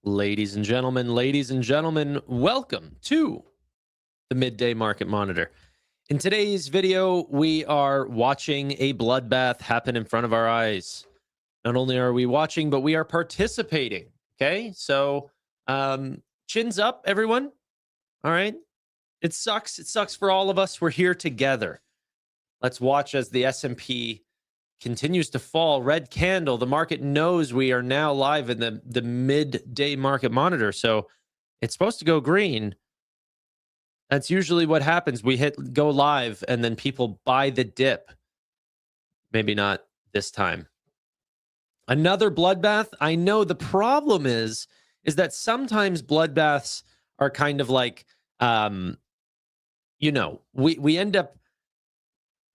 Ladies and gentlemen, welcome to the Midday Market Monitor. In today's video, we are watching a bloodbath happen in front of our eyes. Not only are we watching, but we are participating. Okay, so chins up, everyone. All right, it sucks. It sucks for all of us. We're here together. Let's watch as the S&P continues to fall. Red candle. The market knows we are now live in the midday market monitor. So it's supposed to go green. That's usually what happens. We hit go live and then people buy the dip. Maybe not this time. Another bloodbath. I know the problem is that sometimes bloodbaths are kind of like, we end up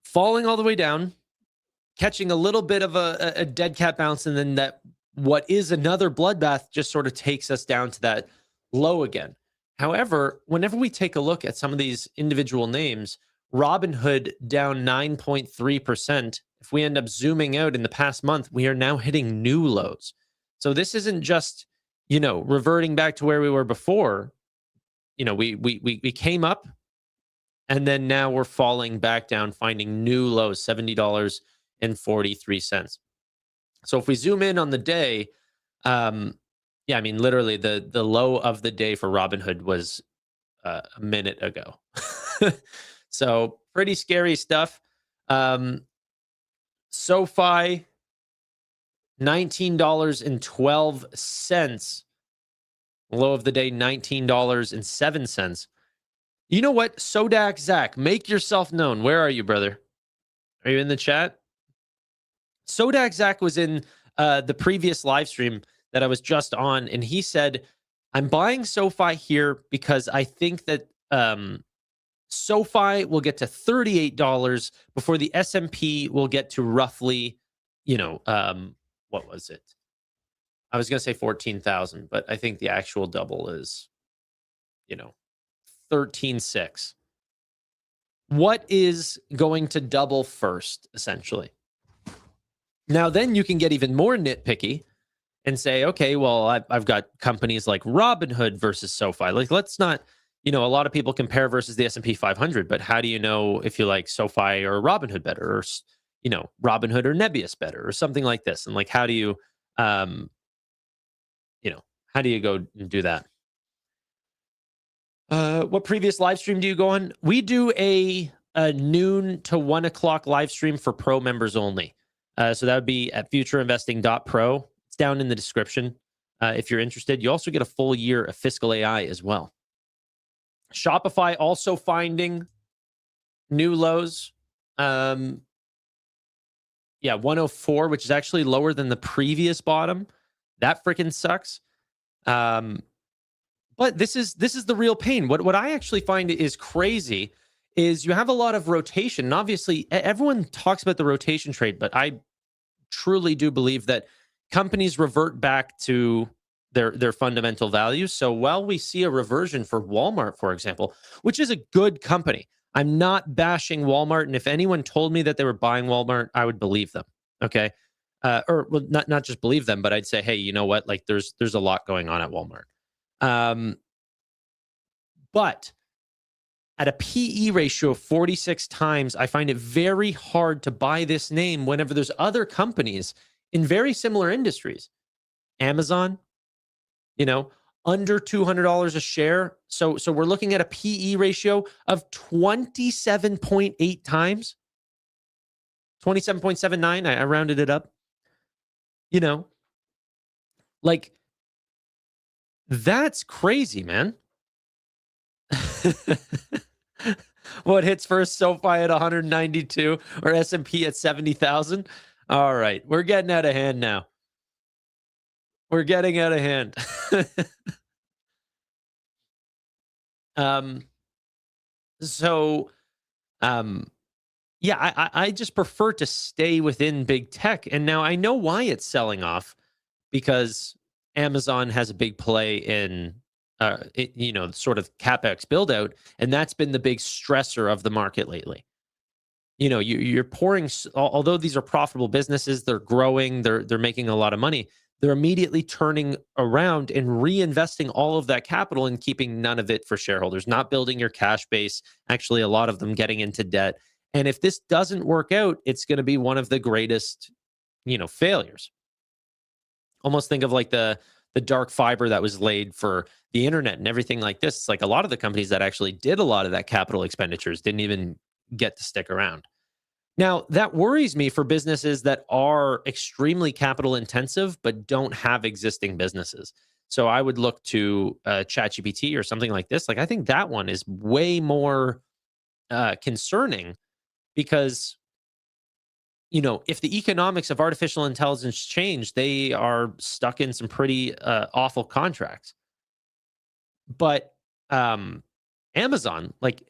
falling all the way down, catching a little bit of a dead cat bounce, and then that what is another bloodbath just sort of takes us down to that low again. However, whenever we take a look at some of these individual names, Robinhood down 9.3%. If we end up zooming out in the past month, we are now hitting new lows. So this isn't just, reverting back to where we were before. We came up and then now we're falling back down, finding new lows, $70.43. So if we zoom in on the day, literally the low of the day for Robinhood was a minute ago. So pretty scary stuff. SoFi, $19.12. Low of the day, $19.07. You know what? Sodak Zach, make yourself known. Where are you, brother? Are you in the chat? Sodak Zach was in the previous live stream that I was just on, and he said, I'm buying SoFi here because I think that SoFi will get to $38 before the S&P will get to roughly, what was it? I was going to say 14,000, but I think the actual double is, 13.6. What is going to double first, essentially? Now, then you can get even more nitpicky and say, okay, well, I've got companies like Robinhood versus SoFi. Like, let's not, a lot of people compare versus the S&P 500, but how do you know if you like SoFi or Robinhood better, or, Robinhood or Nebius better, or something like this? And like, how do you, how do you go and do that? What previous live stream do you go on? We do a noon to 1 o'clock live stream for pro members only. So that would be at futureinvesting.pro. It's down in the description if you're interested. You also get a full year of Fiscal AI as well. Shopify also finding new lows. 104, which is actually lower than the previous bottom. That freaking sucks. But this is the real pain. What I actually find is crazy is you have a lot of rotation. And obviously, everyone talks about the rotation trade, but I truly do believe that companies revert back to their fundamental values. So while we see a reversion for Walmart, for example, which is a good company, I'm not bashing Walmart. And if anyone told me that they were buying Walmart, I would believe them. Okay. Not just believe them, but I'd say, hey, you know what? Like there's a lot going on at Walmart. But at a PE ratio of 46 times, I find it very hard to buy this name whenever there's other companies in very similar industries. Amazon, under $200 a share. So we're looking at a PE ratio of 27.8 times, 27.79. I rounded it up. Like that's crazy, man. What hits first? SoFi at 192 or S&P at 70,000? All right, we're getting out of hand now. We're getting out of hand. I just prefer to stay within big tech. And now I know why it's selling off, because Amazon has a big play in sort of CapEx build out, and that's been the big stressor of the market lately. You're pouring, although these are profitable businesses, they're growing, they're making a lot of money. they're immediately turning around and reinvesting all of that capital and keeping none of it for shareholders, not building your cash base. Actually, a lot of them getting into debt. And if this doesn't work out, it's going to be one of the greatest, failures. Almost think of like the dark fiber that was laid for the internet and everything like this. It's like a lot of the companies that actually did a lot of that capital expenditures didn't even get to stick around. Now, that worries me for businesses that are extremely capital intensive, but don't have existing businesses. So I would look to ChatGPT or something like this. Like, I think that one is way more concerning because, if the economics of artificial intelligence change, they are stuck in some pretty awful contracts. But Amazon, like,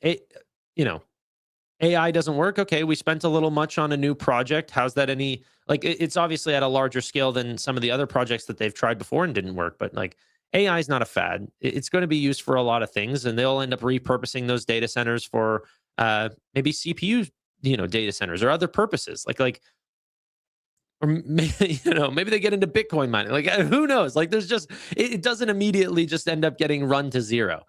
AI doesn't work. Okay, we spent a little much on a new project. How's that any, like, it's obviously at a larger scale than some of the other projects that they've tried before and didn't work. But like, AI is not a fad. It's going to be used for a lot of things, and they'll end up repurposing those data centers for maybe CPU, data centers or other purposes. Or maybe, maybe they get into Bitcoin mining. Like, who knows? Like, there's just, it doesn't immediately just end up getting run to zero.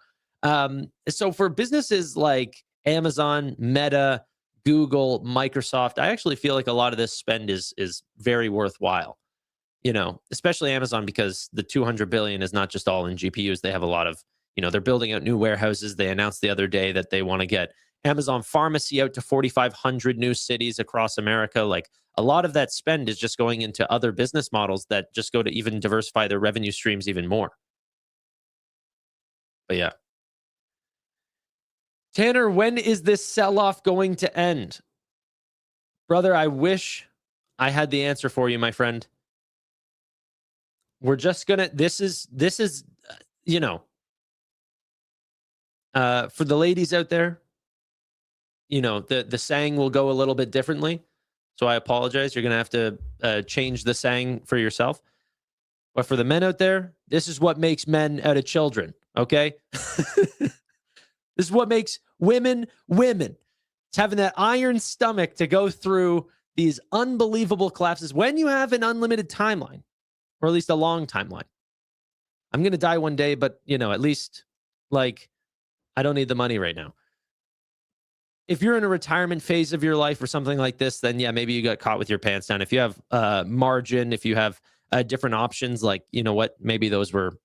So for businesses like Amazon, Meta, Google, Microsoft, I actually feel like a lot of this spend is very worthwhile. Especially Amazon, because the 200 billion is not just all in GPUs. They have a lot of, they're building out new warehouses. They announced the other day that they want to get Amazon Pharmacy out to 4,500 new cities across America. Like, a lot of that spend is just going into other business models that just go to even diversify their revenue streams even more. But yeah. Tanner, when is this sell-off going to end? Brother, I wish I had the answer for you, my friend. We're just gonna, this is, for the ladies out there, the saying will go a little bit differently. So I apologize. You're going to have to change the saying for yourself. But for the men out there, this is what makes men out of children, okay? This is what makes women women. It's having that iron stomach to go through these unbelievable collapses when you have an unlimited timeline, or at least a long timeline. I'm going to die one day, but, at least, like, I don't need the money right now. If you're in a retirement phase of your life or something like this, then yeah, maybe you got caught with your pants down. If you have margin, if you have different options, like, maybe those were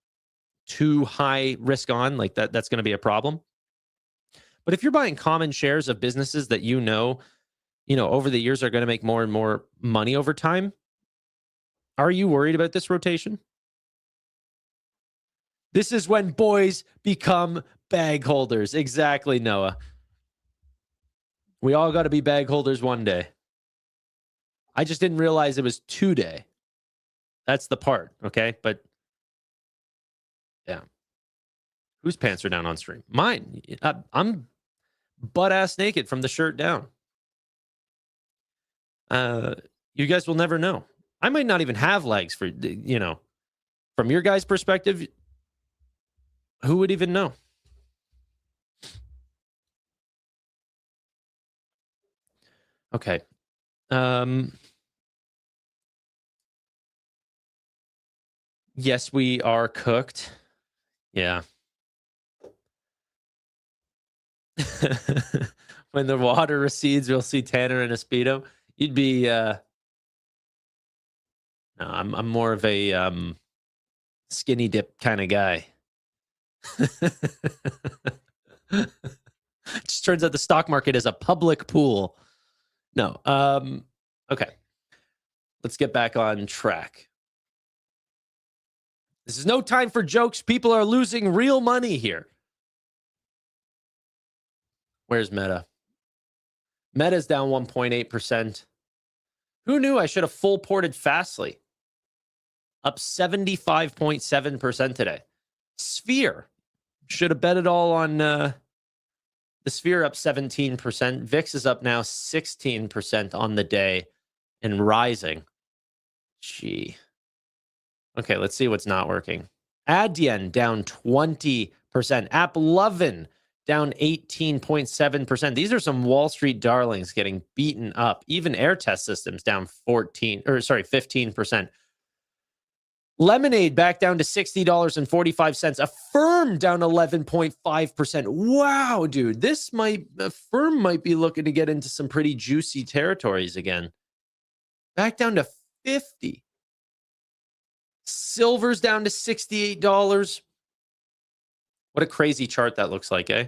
too high risk on, like that's going to be a problem. But if you're buying common shares of businesses that over the years are going to make more and more money over time, are you worried about this rotation? This is when boys become bag holders. Exactly, Noah. We all got to be bag holders one day. I just didn't realize it was today. That's the part, okay? But yeah. Whose pants are down on stream? Mine. I'm butt-ass naked from the shirt down. You guys will never know. I might not even have legs for, from your guys' perspective, who would even know? Okay. Yes, we are cooked. Yeah. When the water recedes, we'll see Tanner in a Speedo. You'd be no, I'm more of a skinny dip kind of guy. Just turns out the stock market is a public pool. No. Okay. Let's get back on track. This is no time for jokes. People are losing real money here. Where's Meta? Meta's down 1.8%. Who knew I should have full ported Fastly? Up 75.7% today. Sphere. Should have bet it all on the Sphere up 17%. VIX is up now 16% on the day and rising. Gee. Okay, let's see what's not working. Adyen down 20%. AppLovin down 18.7%. These are some Wall Street darlings getting beaten up. Even Air Test Systems down 15%. Lemonade back down to $60.45. Affirm down 11.5%. Wow, dude. Affirm might be looking to get into some pretty juicy territories again. Back down to 50. Silver's down to $68. What a crazy chart that looks like, eh?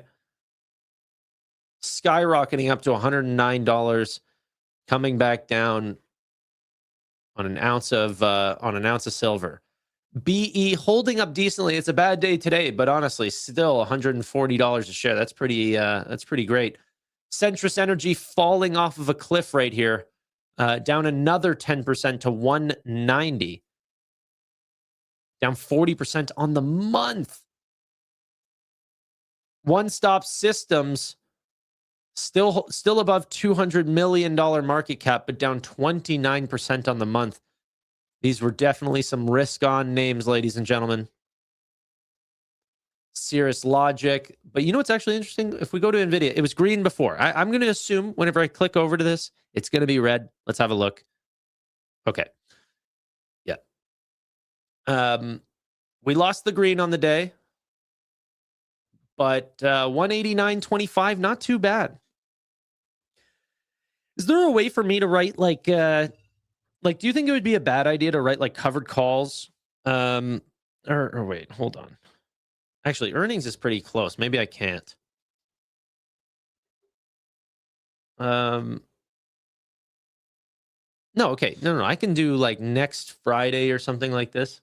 Skyrocketing up to $109, coming back down on an ounce of silver. BE holding up decently. It's a bad day today, but honestly, still $140 a share. That's pretty great. Centrus Energy falling off of a cliff right here, down another 10% to 190, down 40% on the month. One Stop Systems still above $200 million market cap, but down 29% on the month. These were definitely some risk-on names, ladies and gentlemen. Cirrus Logic. But you know what's actually interesting? If we go to NVIDIA, it was green before. I'm going to assume whenever I click over to this, it's going to be red. Let's have a look. Okay. Yeah. We lost the green on the day, but 189.25, not too bad. Is there a way for me to write do you think it would be a bad idea to write like covered calls? Or wait, hold on. Actually, earnings is pretty close. Maybe I can't. No, okay. No. I can do like next Friday or something like this.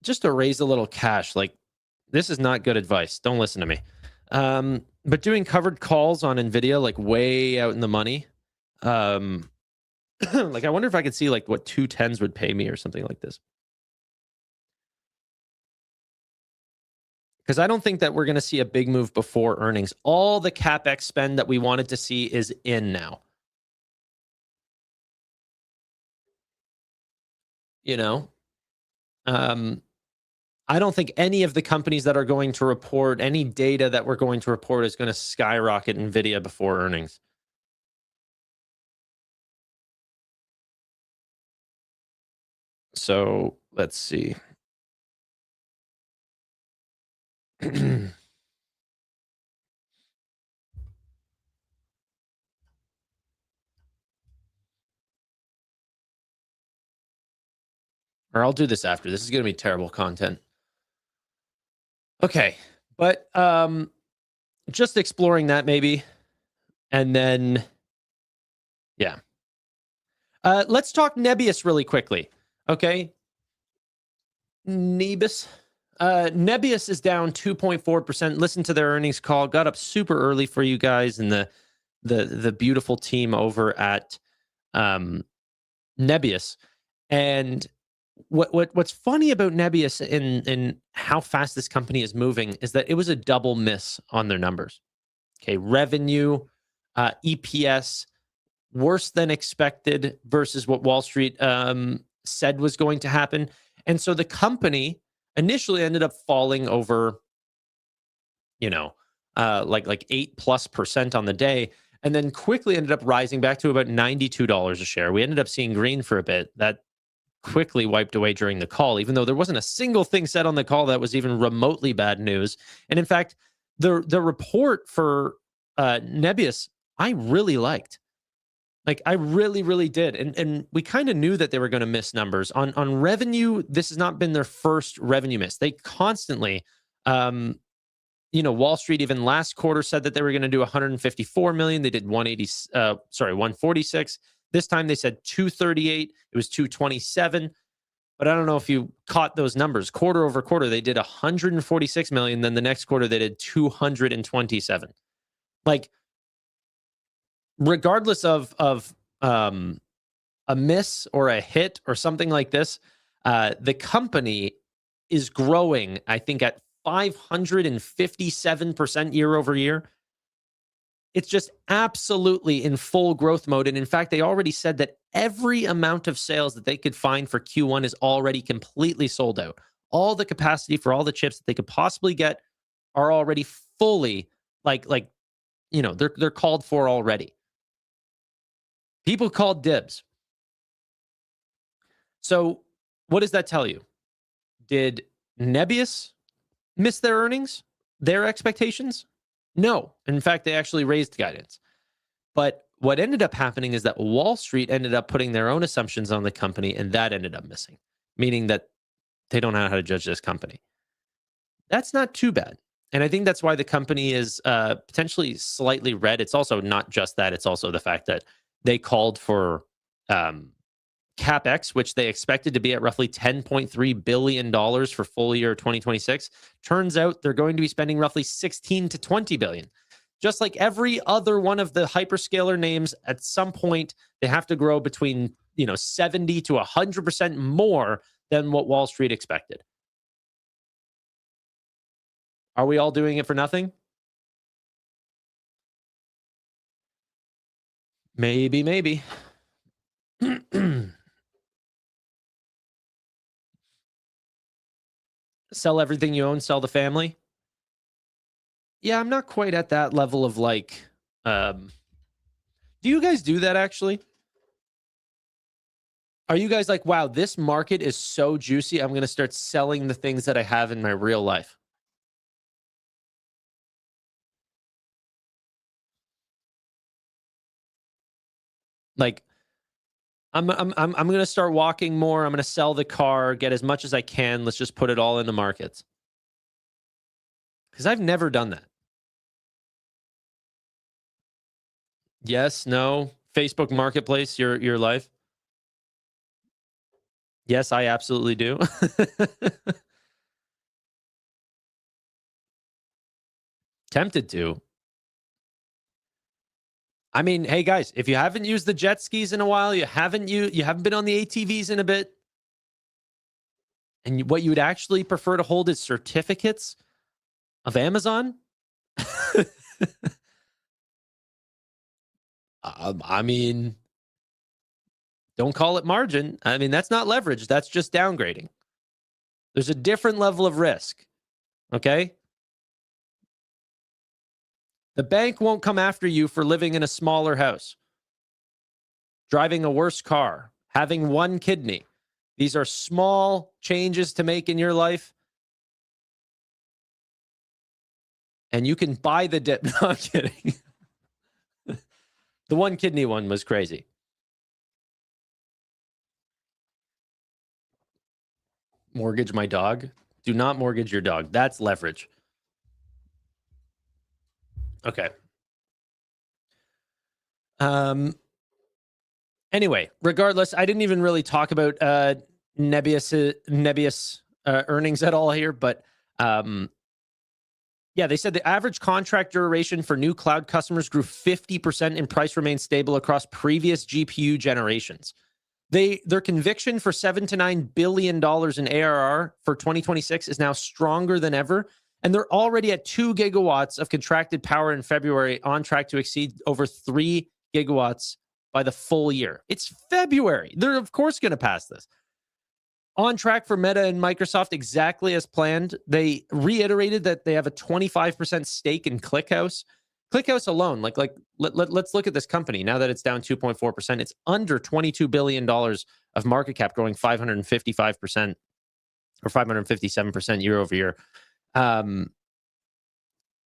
Just to raise a little cash. Like, this is not good advice. Don't listen to me. But doing covered calls on NVIDIA, like way out in the money. Like, I wonder if I could see like what 210s would pay me or something like this. Because I don't think that we're going to see a big move before earnings. All the CapEx spend that we wanted to see is in now. You know? I don't think any of the companies that are going to report, any data that we're going to report is going to skyrocket NVIDIA before earnings. So let's see. Or I'll do this after. This is going to be terrible content. Okay. But just exploring that maybe. And then, yeah. Let's talk Nebius really quickly. Okay. Nebius is down 2.4%. Listen to their earnings call. Got up super early for you guys and the beautiful team over at Nebius. And what's funny about Nebius and how fast this company is moving is that it was a double miss on their numbers. Okay, revenue, EPS, worse than expected versus what Wall Street said was going to happen. And so the company initially ended up falling over, like 8+% on the day, and then quickly ended up rising back to about $92 a share. We ended up seeing green for a bit. That quickly wiped away during the call, even though there wasn't a single thing said on the call that was even remotely bad news. And in fact, the report for Nebius, I really liked. Like, I really, really did. And we kind of knew that they were going to miss numbers. On revenue, this has not been their first revenue miss. They constantly, Wall Street even last quarter said that they were going to do 154 million. They did 146. This time they said 238. It was 227. But I don't know if you caught those numbers. Quarter over quarter, they did 146 million. Then the next quarter, they did 227. Like, regardless of a miss or a hit or something like this, the company is growing, I think, at 557% year over year. It's just absolutely in full growth mode. And in fact, they already said that every amount of sales that they could find for Q1 is already completely sold out. All the capacity for all the chips that they could possibly get are already fully they're called for already. People called dibs. So what does that tell you? Did Nebius miss their earnings, their expectations? No. In fact, they actually raised guidance. But what ended up happening is that Wall Street ended up putting their own assumptions on the company, and that ended up missing, meaning that they don't know how to judge this company. That's not too bad. And I think that's why the company is potentially slightly red. It's also not just that. It's also the fact that they called for CapEx, which they expected to be at roughly $10.3 billion for full year 2026. Turns out they're going to be spending roughly 16 to 20 billion. Just like every other one of the hyperscaler names, at some point, they have to grow between 70 to 100% more than what Wall Street expected. Are we all doing it for nothing? Maybe. Sell everything you own, sell the family. Yeah, I'm not quite at that level of do you guys do that actually? Are you guys like, wow, this market is so juicy, I'm going to start selling the things that I have in my real life? Like, I'm going to start walking more. I'm going to sell the car, get as much as I can. Let's just put it all in the markets. Because I've never done that. Yes, no. Facebook Marketplace, your life. Yes, I absolutely do. Tempted to. I mean, hey guys, if you haven't used the jet skis in a while, you haven't been on the ATVs in a bit, and what you would actually prefer to hold is certificates of Amazon. I mean, don't call it margin. I mean, that's not leverage. That's just downgrading. There's a different level of risk. Okay. The bank won't come after you for living in a smaller house, driving a worse car, having one kidney. These are small changes to make in your life. And you can buy the dip. No, I'm kidding. The one kidney one was crazy. Mortgage my dog. Do not mortgage your dog. That's leverage. Okay. Anyway, regardless, I didn't even really talk about Nebius earnings at all here, but yeah, they said the average contract duration for new cloud customers grew 50% and price remained stable across previous GPU generations. Their conviction for $7 to $9 billion in ARR for 2026 is now stronger than ever. And they're already at 2 gigawatts of contracted power in February, on track to exceed over 3 gigawatts by the full year. It's February. They're, of course, going to pass this. On track for Meta and Microsoft, exactly as planned. They reiterated that they have a 25% stake in ClickHouse. ClickHouse alone, let's look at this company. Now that it's down 2.4%, it's under $22 billion of market cap, growing 555% or 557% year over year. That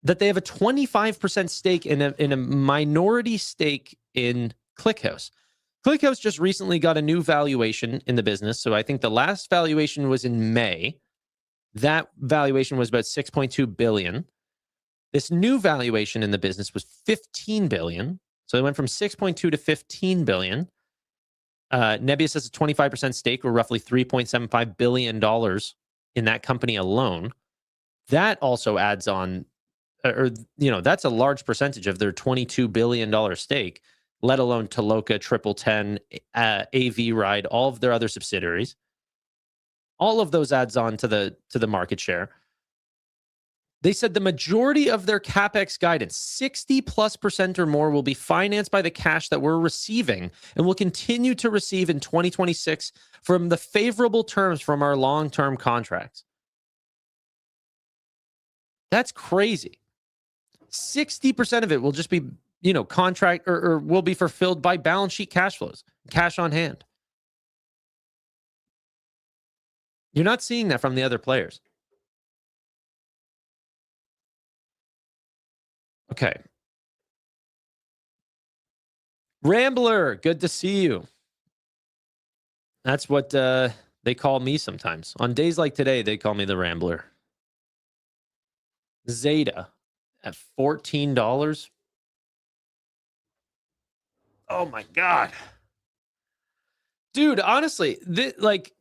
they have a 25% stake in a minority stake in ClickHouse. ClickHouse just recently got a new valuation in the business. So I think the last valuation was in May. That valuation was about 6.2 billion. This new valuation in the business was 15 billion. So they went from 6.2 to 15 billion. Nebius has a 25% stake, or roughly $3.75 billion in that company alone. That also adds on, that's a large percentage of their $22 billion stake, let alone Toloka, Triple 10, AV Ride, all of their other subsidiaries. All of those adds on to the market share. They said the majority of their CapEx guidance, 60+% or more, will be financed by the cash that we're receiving and will continue to receive in 2026 from the favorable terms from our long-term contracts. That's crazy. 60% of it will just be, contract or will be fulfilled by balance sheet cash flows, cash on hand. You're not seeing that from the other players. Okay. Rambler, good to see you. That's what they call me sometimes. On days like today, they call me the Rambler. Zeta at $14. Oh my God. Dude, honestly, like,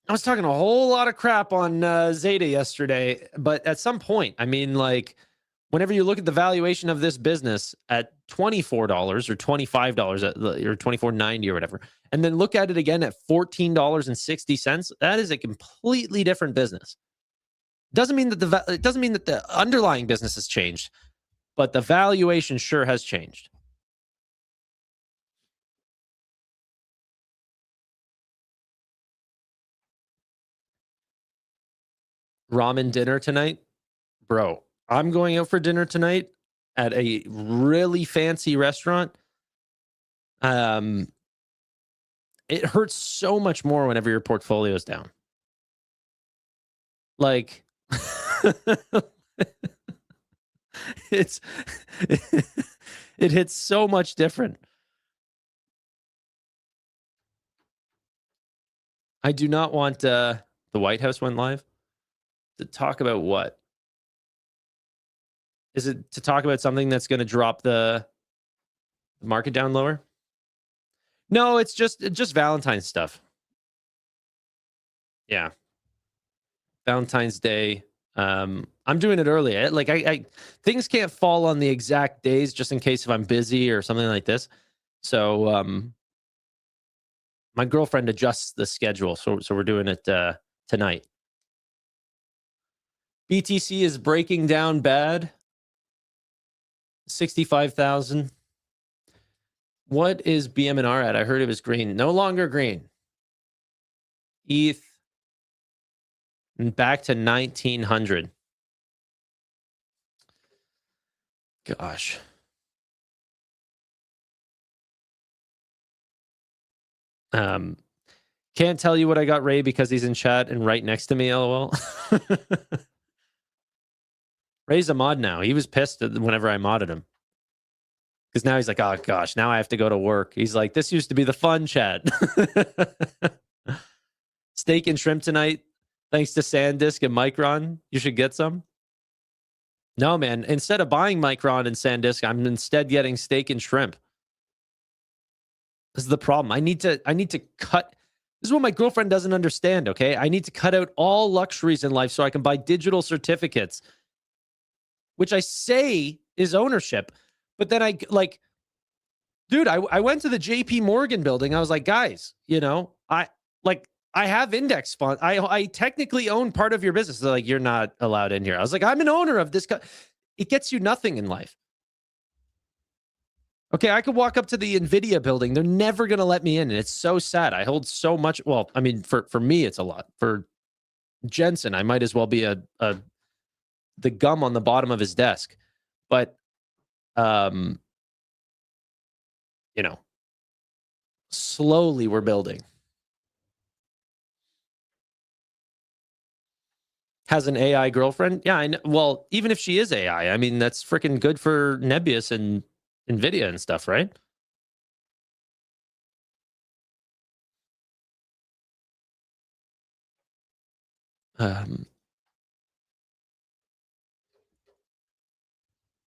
I was talking a whole lot of crap on Zeta yesterday, but at some point, I mean, like, whenever you look at the valuation of this business at $24 or $25 or $24.90 or whatever, and then look at it again at $14.60, that is a completely different business. Doesn't mean that the underlying business has changed, but the valuation sure has changed. Ramen dinner tonight, bro. I'm going out for dinner tonight at a really fancy restaurant. It hurts so much more whenever your portfolio is down. Like, it hits so much different. I do not want the White House went live to talk about what? Is it to talk about something that's going to drop the market down lower? No, it's just Valentine's stuff. Yeah. Valentine's Day. I'm doing it early. I things can't fall on the exact days just in case if I'm busy or something like this. So my girlfriend adjusts the schedule. So we're doing it tonight. BTC is breaking down bad. 65,000. What is BM&R at? I heard it was green. No longer green. ETH and back to 1900. Gosh. Can't tell you what I got Ray because he's in chat and right next to me, LOL. Ray's a mod now. He was pissed whenever I modded him. Because now he's like, oh gosh, now I have to go to work. He's like, this used to be the fun chat. Steak and shrimp tonight. Thanks to SanDisk and Micron. You should get some. No, man. Instead of buying Micron and SanDisk, I'm instead getting steak and shrimp. This is the problem. I need to cut. This is what my girlfriend doesn't understand, okay? I need to cut out all luxuries in life so I can buy digital certificates, which I say is ownership. But then I dude, I went to the JP Morgan building. I was like, guys, I have index fund. I technically own part of your business. They're like, you're not allowed in here. I was like, I'm an owner of this. It gets you nothing in life. Okay, I could walk up to the NVIDIA building. They're never going to let me in. And it's so sad. I hold so much. Well, I mean, for me, it's a lot. For Jensen, I might as well be the gum on the bottom of his desk. But, slowly we're building. Has an AI girlfriend? Yeah, I know. Well, even if she is AI, I mean, that's freaking good for Nebius and NVIDIA and stuff, right?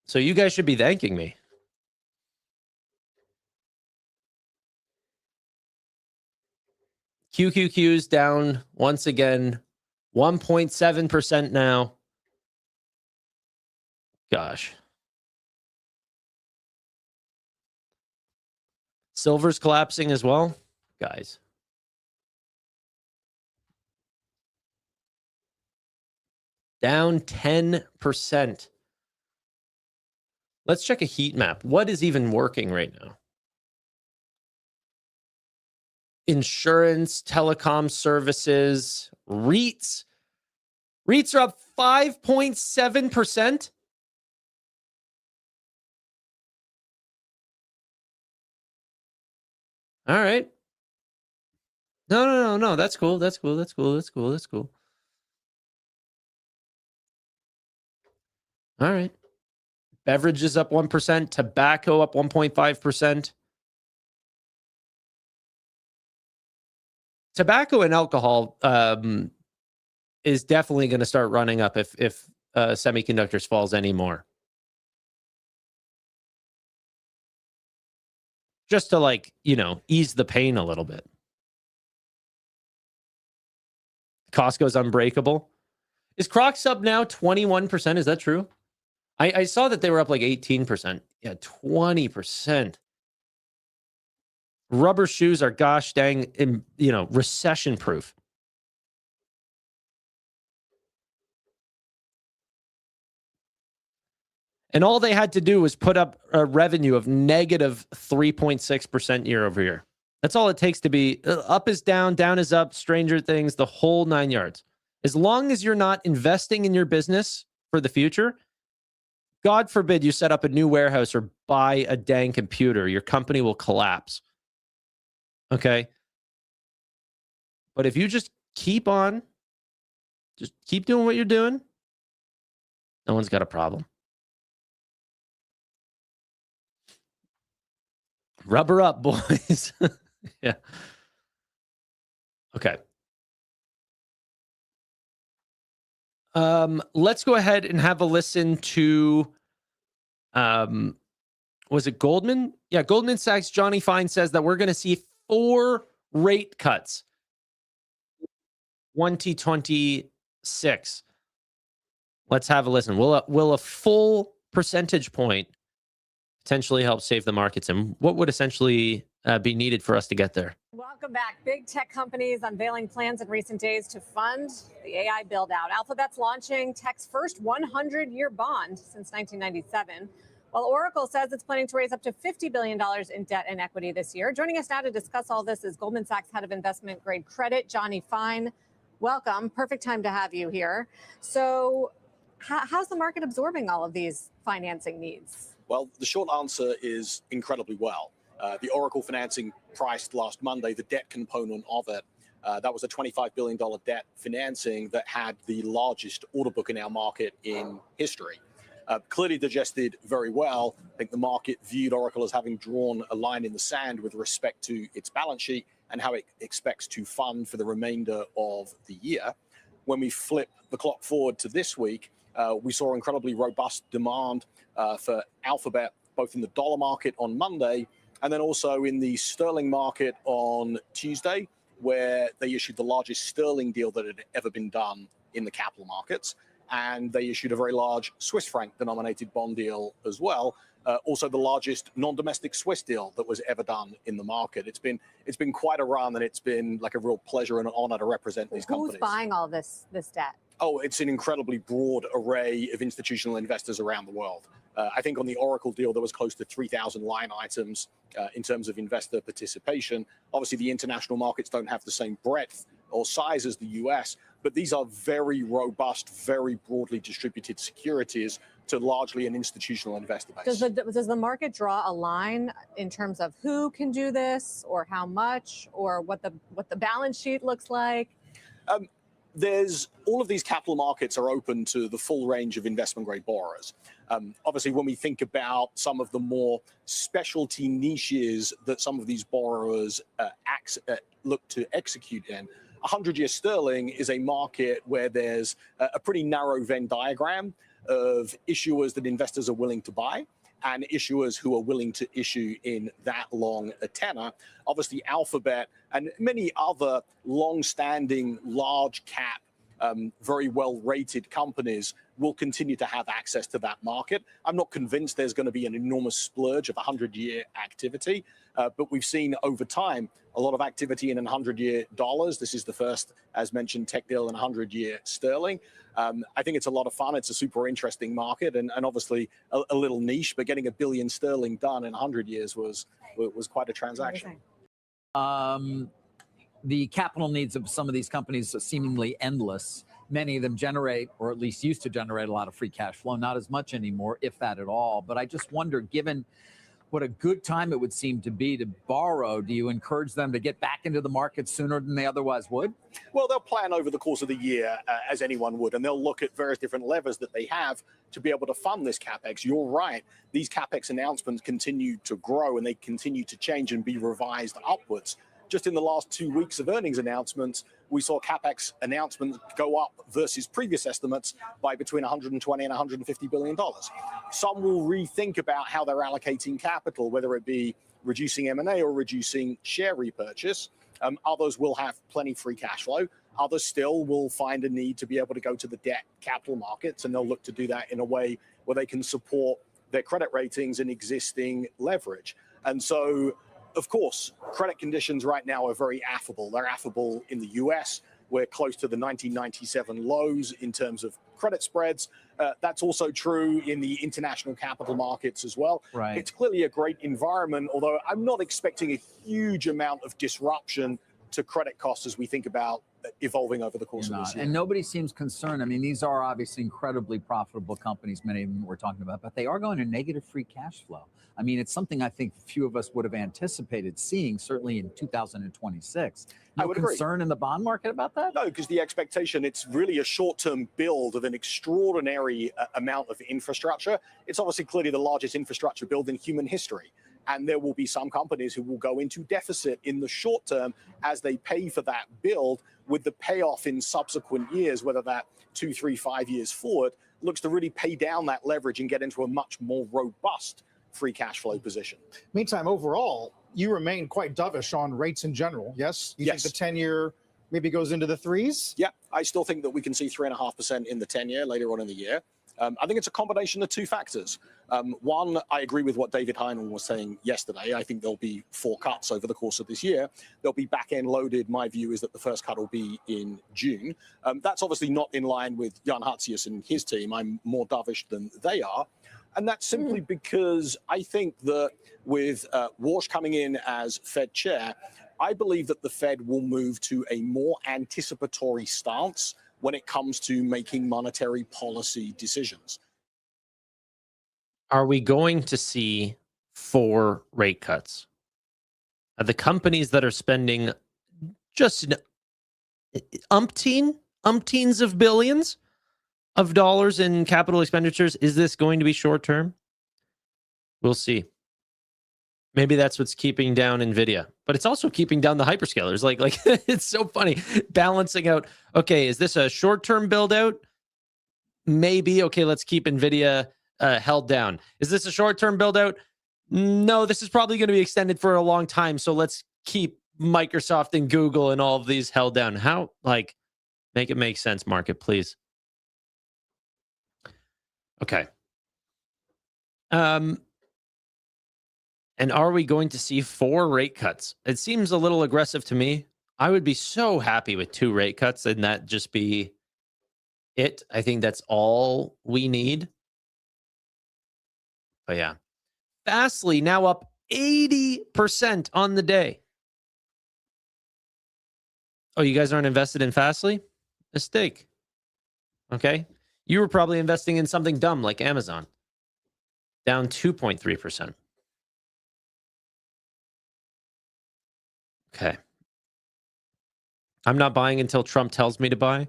So you guys should be thanking me. QQQ's down once again, 1.7% now. Gosh. Silver's collapsing as well, guys. Down 10%. Let's check a heat map. What is even working right now? Insurance, telecom services, REITs. REITs are up 5.7%. All right. No. That's cool. That's cool. All right. Beverages up 1%. Tobacco up 1.5%. Tobacco and alcohol is definitely going to start running up if semiconductors falls anymore. Just to ease the pain a little bit. Costco's unbreakable. Is Crocs up now 21%? Is that true? I saw that they were up like 18%. Yeah, 20%. Rubber shoes are gosh dang, recession proof. And all they had to do was put up a revenue of negative 3.6% year over year. That's all it takes to be up is down is up, Stranger Things, the whole 9 yards. As long as you're not investing in your business for the future, God forbid you set up a new warehouse or buy a dang computer, your company will collapse. Okay? But if you just keep doing what you're doing, no one's got a problem. Rubber up, boys. Yeah. Okay. Let's go ahead and have a listen to, was it Goldman? Yeah, Goldman Sachs. Johnny Fine says that we're going to see 4 rate cuts 2026. Let's have a listen. Will a full percentage point potentially help save the markets, and what would essentially be needed for us to get there? Welcome back. Big tech companies unveiling plans in recent days to fund the AI build-out. Alphabet's launching tech's first 100-year bond since 1997, while Oracle says it's planning to raise up to $50 billion in debt and equity this year. Joining us now to discuss all this is Goldman Sachs head of investment grade credit, Johnny Fine. Welcome. Perfect time to have you here. So how's the market absorbing all of these financing needs? Well, the short answer is incredibly well. The Oracle financing priced last Monday, the debt component of it, that was a $25 billion debt financing that had the largest order book in our market in history. Clearly digested very well. I think the market viewed Oracle as having drawn a line in the sand with respect to its balance sheet and how it expects to fund for the remainder of the year. When we flip the clock forward to this week, we saw incredibly robust demand for Alphabet, both in the dollar market on Monday and then also in the sterling market on Tuesday, where they issued the largest sterling deal that had ever been done in the capital markets. And they issued a very large Swiss franc denominated bond deal as well. Also the largest non-domestic Swiss deal that was ever done in the market. It's been quite a run, and it's been like a real pleasure and an honor to represent these companies. Who's buying all this debt? Oh, it's an incredibly broad array of institutional investors around the world. I think on the Oracle deal, there was close to 3,000 line items in terms of investor participation. Obviously, the international markets don't have the same breadth or size as the US, but these are very robust, very broadly distributed securities to largely an institutional investor base. Does the market draw a line in terms of who can do this, or how much, or what the balance sheet looks like? There's all of these capital markets are open to the full range of investment grade borrowers. Obviously, when we think about some of the more specialty niches that some of these borrowers look to execute in, 100-year sterling is a market where there's a pretty narrow Venn diagram of issuers that investors are willing to buy and issuers who are willing to issue in that long a tenor. Obviously, Alphabet and many other long-standing, large-cap, very well-rated companies will continue to have access to that market. I'm not convinced there's going to be an enormous splurge of 100-year activity, but we've seen over time a lot of activity in 100-year dollars. This is the first, as mentioned, tech deal in 100-year sterling. I think it's a lot of fun. It's a super interesting market, and obviously a little niche, but getting $1 billion sterling done in 100 years was quite a transaction. The capital needs of some of these companies are seemingly endless. Many of them generate, or at least used to generate, a lot of free cash flow, not as much anymore, if that at all. But I just wonder, given what a good time it would seem to be to borrow. Do you encourage them to get back into the market sooner than they otherwise would? Well, they'll plan over the course of the year as anyone would, and they'll look at various different levers that they have to be able to fund this CapEx. You're right. These CapEx announcements continue to grow and they continue to change and be revised upwards. Just in the last 2 weeks of earnings announcements, we saw CapEx announcements go up versus previous estimates by between 120 and 150 billion dollars. Some will rethink about how they're allocating capital, whether it be reducing M&A or reducing share repurchase. Others will have plenty free cash flow. Others still will find a need to be able to go to the debt capital markets, and they'll look to do that in a way where they can support their credit ratings and existing leverage. And so, of course, credit conditions right now are very affable. They're affable in the US. We're close to the 1997 lows in terms of credit spreads. That's also true in the international capital markets as well. Right. It's clearly a great environment, although I'm not expecting a huge amount of disruption to credit costs as we think about evolving over the course of this year. And nobody seems concerned. I mean, these are obviously incredibly profitable companies, many of them we're talking about, but they are going to negative free cash flow. I mean, it's something I think few of us would have anticipated seeing, certainly in 2026. I would concern agree. in the bond market about that? No, because the expectation, it's really a short-term build of an extraordinary amount of infrastructure. It's obviously clearly the largest infrastructure build in human history. And there will be some companies who will go into deficit in the short term as they pay for that build, with the payoff in subsequent years, whether that 2, 3, 5 years forward, looks to really pay down that leverage and get into a much more robust free cash flow position. Meantime, overall, you remain quite dovish on rates in general, yes? You Yes. think the 10-year maybe goes into the threes? Yeah, I still think that we can see 3.5% in the 10-year later on in the year. I think it's a combination of two factors. One, I agree with what David Heinen was saying yesterday. I think there'll be 4 cuts over the course of this year. They'll be back-end loaded. My view is that the first cut will be in June. That's obviously not in line with Jan Hatzius and his team. I'm more dovish than they are. And that's simply because I think that with Walsh coming in as Fed chair, I believe that the Fed will move to a more anticipatory stance when it comes to making monetary policy decisions. Are we going to see 4 rate cuts? Are the companies that are spending just umpteens of billions of dollars in capital expenditures, is this going to be short term? We'll see. Maybe that's what's keeping down Nvidia, but it's also keeping down the hyperscalers. Like it's so funny balancing out. Okay, is this a short-term build out? Maybe. Okay, let's keep Nvidia held down. Is this a short-term build out? No, this is probably going to be extended for a long time. So let's keep Microsoft and Google and all of these held down. How, like, make it make sense, market, please. Okay. And are we going to see 4 rate cuts? It seems a little aggressive to me. I would be so happy with 2 rate cuts and that just be it. I think that's all we need. But yeah. Fastly now up 80% on the day. Oh, you guys aren't invested in Fastly? Mistake. Okay. You were probably investing in something dumb like Amazon. Down 2.3%. Okay. I'm not buying until Trump tells me to buy.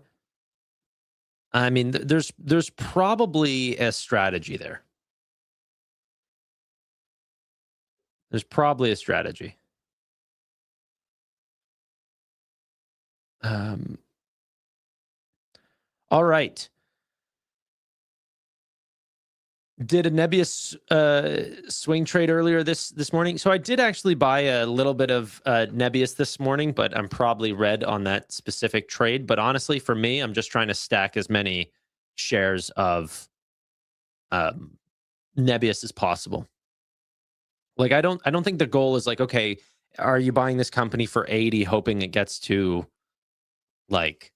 I mean, there's probably a strategy there. There's probably a strategy. All right. Did a Nebius swing trade earlier this morning. So I did actually buy a little bit of Nebius this morning, but I'm probably red on that specific trade. But honestly, for me, I'm just trying to stack as many shares of Nebius as possible. Like I don't think the goal is like, okay, are you buying this company for 80, hoping it gets to like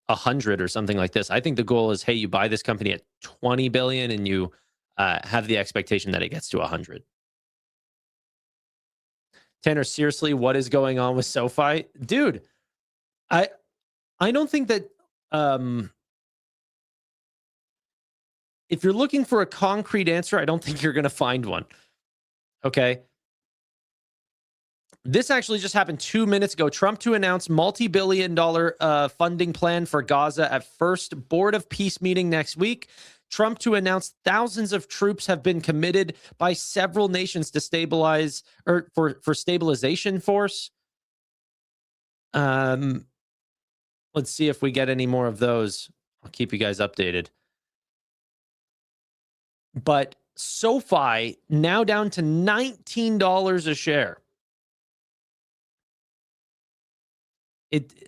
100 or something like this. I think the goal is, hey, you buy this company at 20 billion and you have the expectation that it gets to 100. Tanner, seriously, what is going on with SoFi? Dude, I don't think that if you're looking for a concrete answer, I don't think you're going to find one. Okay. This actually just happened 2 minutes ago. Trump to announce multi-billion-dollar funding plan for Gaza at first Board of Peace meeting next week. Trump to announce thousands of troops have been committed by several nations to stabilize or for stabilization force. Let's see if we get any more of those. I'll keep you guys updated. But SoFi now down to $19 a share.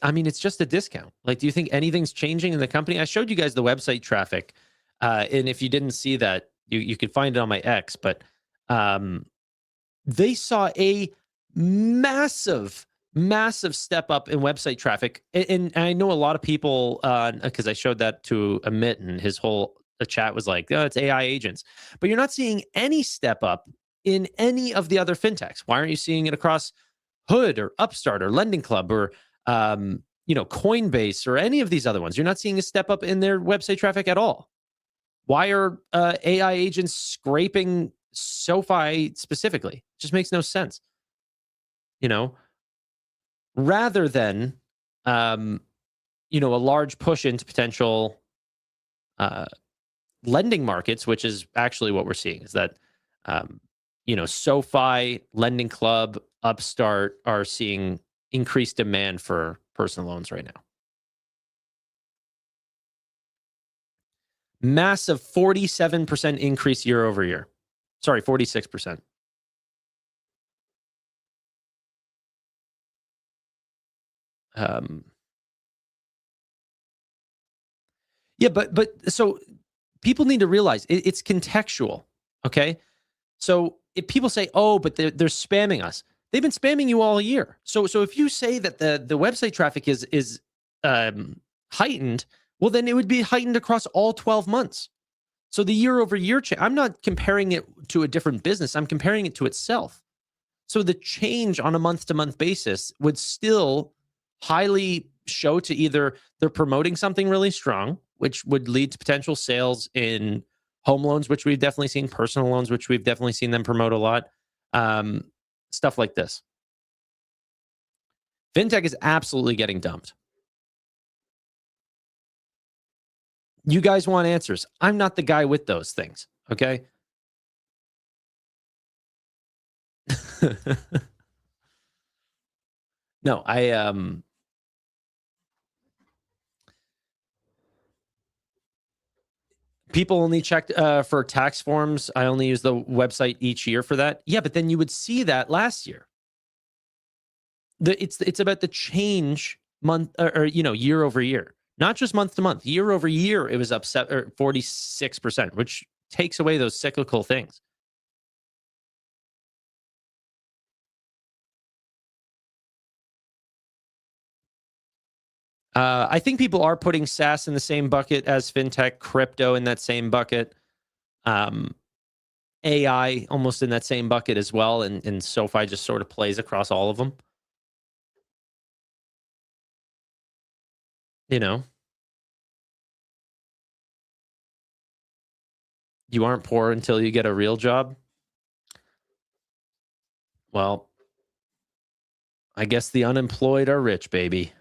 I mean, it's just a discount. Like, do you think anything's changing in the company? I showed you guys the website traffic. And if you didn't see that, you could find it on my X. But they saw a massive step up in website traffic. And I know a lot of people, because I showed that to Amit, and his whole chat was like, oh, it's AI agents. But you're not seeing any step up in any of the other fintechs. Why aren't you seeing it across Hood or Upstart or Lending Club or Coinbase or any of these other ones? You're not seeing a step up in their website traffic at all. Why are AI agents scraping SoFi specifically? It just makes no sense. Rather than, a large push into potential lending markets, which is actually what we're seeing, is that, SoFi, Lending Club, Upstart are seeing increased demand for personal loans right now. Massive 47% increase year over year. Sorry, 46%. Yeah, but so people need to realize it's contextual. Okay. So if people say, oh, but they're spamming us, they've been spamming you all year. So if you say that the website traffic is heightened, well, then it would be heightened across all 12 months. So the year over year change, I'm not comparing it to a different business. I'm comparing it to itself. So the change on a month-to-month basis would still highly show to either they're promoting something really strong, which would lead to potential sales in home loans, which we've definitely seen, personal loans, which we've definitely seen them promote a lot, stuff like this. Fintech is absolutely getting dumped. You guys want answers. I'm not the guy with those things, okay? No, people only checked for tax forms. I only use the website each year for that. Yeah, but then you would see that last year. It's about the change month or year over year, not just month to month. Year over year, it was up 46%, which takes away those cyclical things. I think people are putting SaaS in the same bucket as fintech, crypto in that same bucket, AI almost in that same bucket as well, and SoFi just sort of plays across all of them. You aren't poor until you get a real job. Well, I guess the unemployed are rich, baby.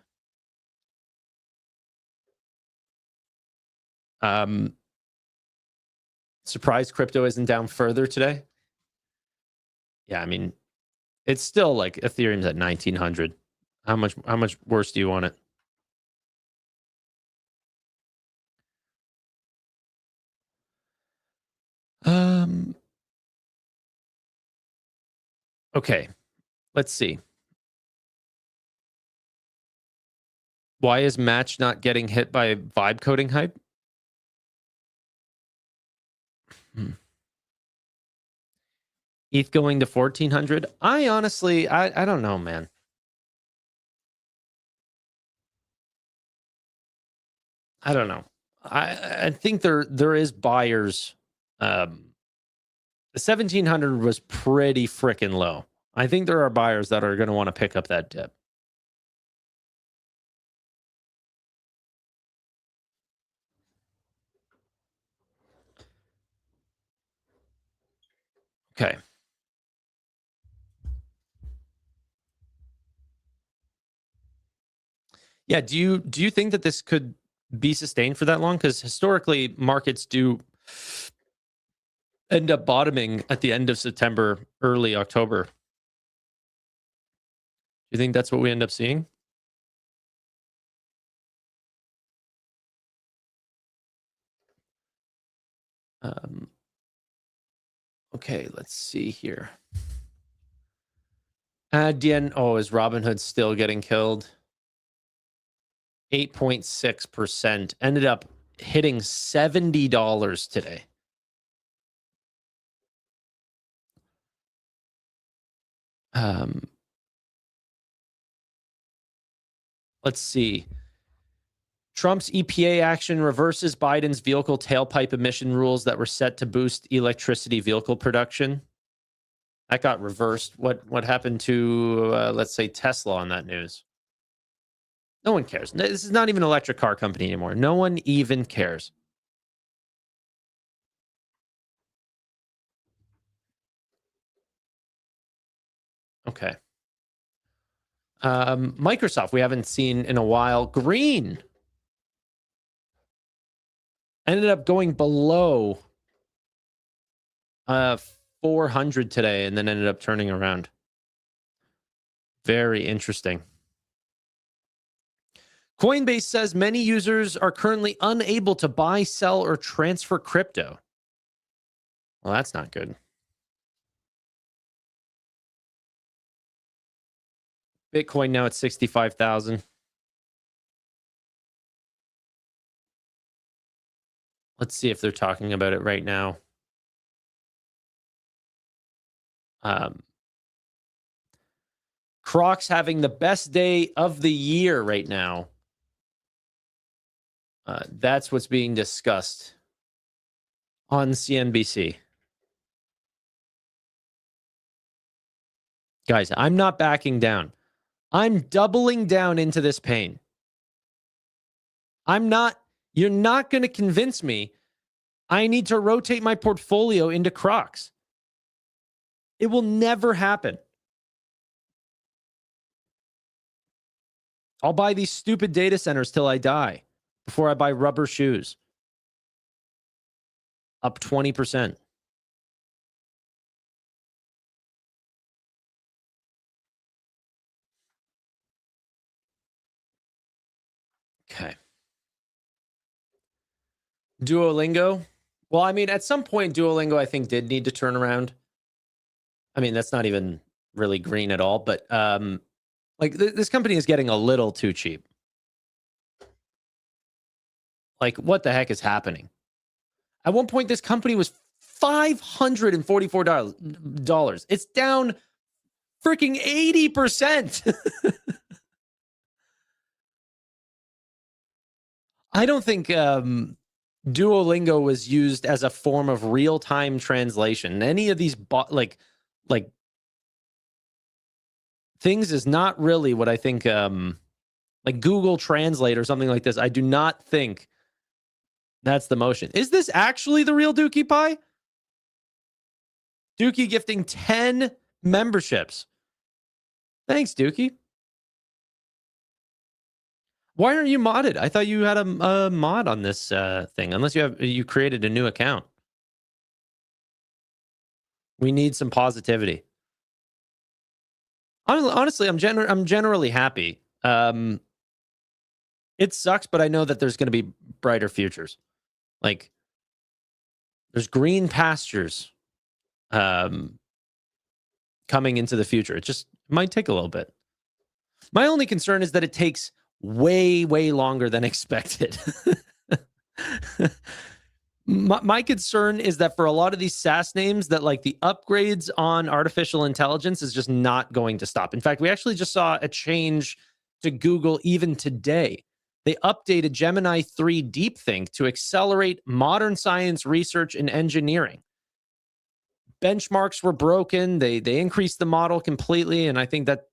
Surprised crypto isn't down further today. Yeah, I mean, it's still like Ethereum's at 1900. How much worse do you want it? Okay, let's see. Why is Match not getting hit by vibe coding hype? ETH going to 1400. I honestly, I don't know, man. I don't know. I think there is buyers. The 1700 was pretty freaking low. I think there are buyers that are going to want to pick up that dip. Okay. Yeah, do you think that this could be sustained for that long? Because historically, markets do end up bottoming at the end of September, early October. Do you think that's what we end up seeing? Okay, let's see here. Dien, is Robinhood still getting killed? 8.6%. Ended up hitting $70 today. Let's see. Trump's EPA action reverses Biden's vehicle tailpipe emission rules that were set to boost electricity vehicle production. That got reversed. What happened to, let's say, Tesla on that news? No one cares. This is not even an electric car company anymore. No one even cares. Okay. Microsoft, we haven't seen in a while. Green ended up going below 400 today and then ended up turning around. Very interesting. Coinbase says many users are currently unable to buy, sell, or transfer crypto. Well, that's not good. Bitcoin now at 65,000. Let's see if they're talking about it right now. Crocs having the best day of the year right now. That's what's being discussed on CNBC. Guys, I'm not backing down. I'm doubling down into this pain. You're not going to convince me I need to rotate my portfolio into Crocs. It will never happen. I'll buy these stupid data centers till I die before I buy rubber shoes. Up 20%. Okay. Duolingo. Well, I mean, at some point, Duolingo, I think, did need to turn around. I mean, that's not even really green at all, but this company is getting a little too cheap. Like, what the heck is happening? At one point, this company was $544. It's down freaking 80%. I don't think Duolingo was used as a form of real-time translation. Any of these like things is not really what I think like Google Translate or something like this. I do not think that's the motion. Is this actually the real Dookie Pie? Dookie gifting 10 memberships. Thanks, Dookie. Why aren't you modded? I thought you had a mod on this thing, unless you created a new account. We need some positivity. Honestly, I'm generally happy. It sucks, but I know that there's going to be brighter futures. Like, there's green pastures coming into the future. It just might take a little bit. My only concern is that it takes way longer than expected. My concern is that for a lot of these SaaS names, that like the upgrades on artificial intelligence is just not going to stop. In fact, we actually just saw a change to Google even today. They updated Gemini 3 DeepThink to accelerate modern science research and engineering. Benchmarks were broken. They increased the model completely. And I think that,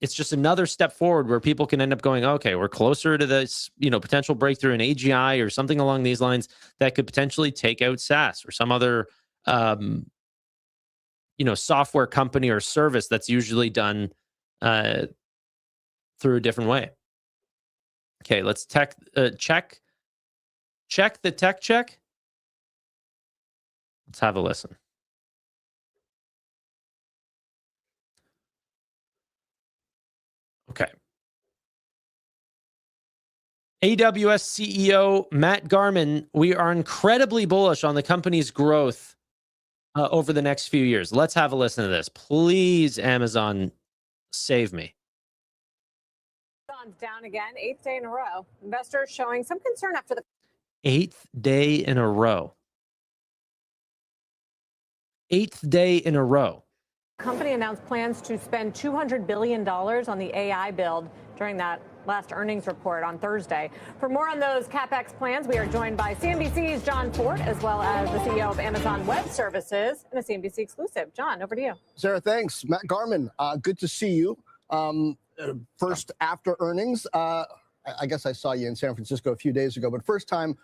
it's just another step forward where people can end up going, okay, we're closer to this, potential breakthrough in AGI or something along these lines that could potentially take out SaaS or some other software company or service that's usually done through a different way. Okay, let's check the tech check. Let's have a listen. Okay. AWS CEO Matt Garman, we are incredibly bullish on the company's growth over the next few years. Let's have a listen to this. Please, Amazon, save me. Amazon's down again, 8th day in a row. Investors showing some concern after the 8th day in a row. 8th day in a row. company announced plans to spend $200 billion on the AI build during that last earnings report on Thursday. For more on those CapEx plans, we are joined by CNBC's John Fort, as well as the CEO of Amazon Web Services, and a CNBC exclusive. John, over to you. Sarah, thanks. Matt Garman, good to see you. First after earnings. I guess I saw you in San Francisco a few days ago, but first time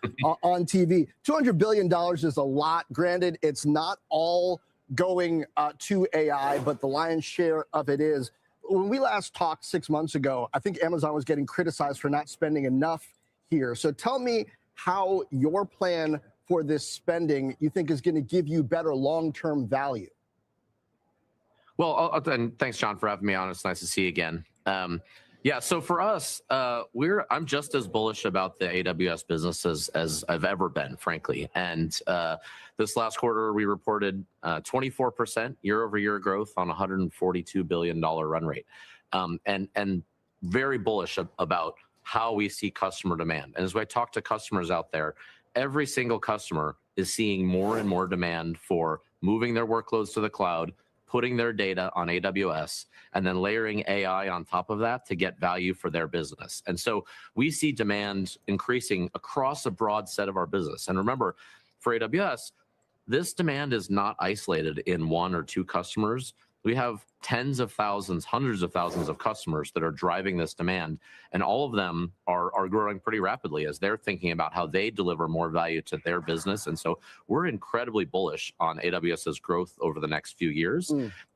on TV. $200 billion is a lot. Granted, it's not all going to AI, but the lion's share of it is. When we last talked 6 months ago, I think Amazon was getting criticized for not spending enough here. So tell me how your plan for this spending you think is going to give you better long-term value. Well, and thanks, John, for having me on. It's nice to see you again. Yeah, so for us, I'm just as bullish about the AWS business as I've ever been, frankly. And this last quarter, we reported 24% year-over-year growth on a $142 billion run rate, and very bullish about how we see customer demand. And as I talk to customers out there, every single customer is seeing more and more demand for moving their workloads to the cloud, putting their data on AWS, and then layering AI on top of that to get value for their business. And so we see demand increasing across a broad set of our business. And remember, for AWS, this demand is not isolated in one or two customers. We have tens of thousands, hundreds of thousands of customers that are driving this demand, and all of them are growing pretty rapidly as they're thinking about how they deliver more value to their business. And so we're incredibly bullish on AWS's growth over the next few years.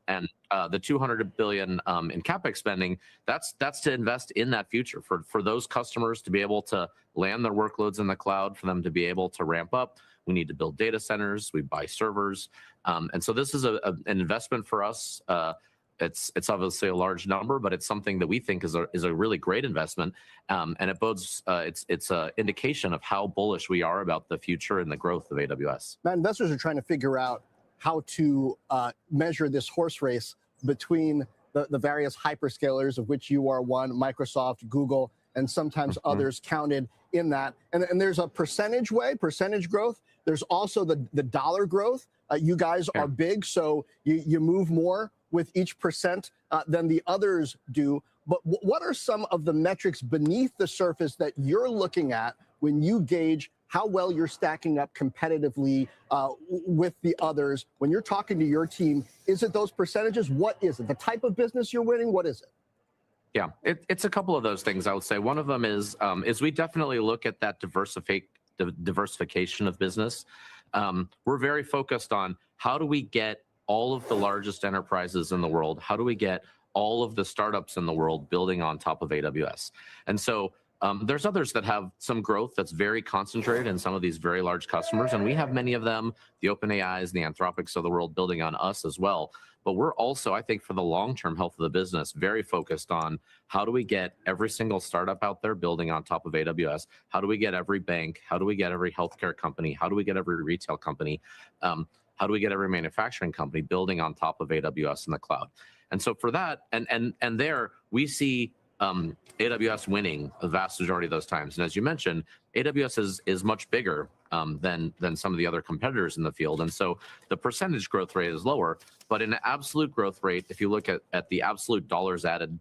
And the $200 billion in CapEx spending, that's to invest in that future for those customers to be able to land their workloads in the cloud, for them to be able to ramp up. We need to build data centers. We buy servers. And so this is an investment for us. It's obviously a large number, but it's something that we think is a really great investment. And it bodes, it's an indication of how bullish we are about the future and the growth of AWS. Matt, investors are trying to figure out how to measure this horse race between the various hyperscalers, of which you are one, Microsoft, Google, and sometimes others counted in that. And there's a percentage growth. There's also the dollar growth. You guys are big, so you move more with each percent than the others do. But what are some of the metrics beneath the surface that you're looking at when you gauge how well you're stacking up competitively with the others? When you're talking to your team, is it those percentages? What is it? The type of business you're winning? What is it? Yeah, it's a couple of those things, I would say. One of them is we definitely look at that diversification of business. We're very focused on how do we get all of the largest enterprises in the world? How do we get all of the startups in the world building on top of AWS? And so there's others that have some growth that's very concentrated in some of these very large customers, and we have many of them, the OpenAIs, the Anthropics of the world building on us as well. But we're also, I think, for the long-term health of the business, very focused on how do we get every single startup out there building on top of AWS? How do we get every bank? How do we get every healthcare company? How do we get every retail company? How do we get every manufacturing company building on top of AWS in the cloud? And so for that, and there we see AWS winning the vast majority of those times. And as you mentioned, AWS is much bigger than some of the other competitors in the field. And so the percentage growth rate is lower, but in the absolute growth rate, if you look at the absolute dollars added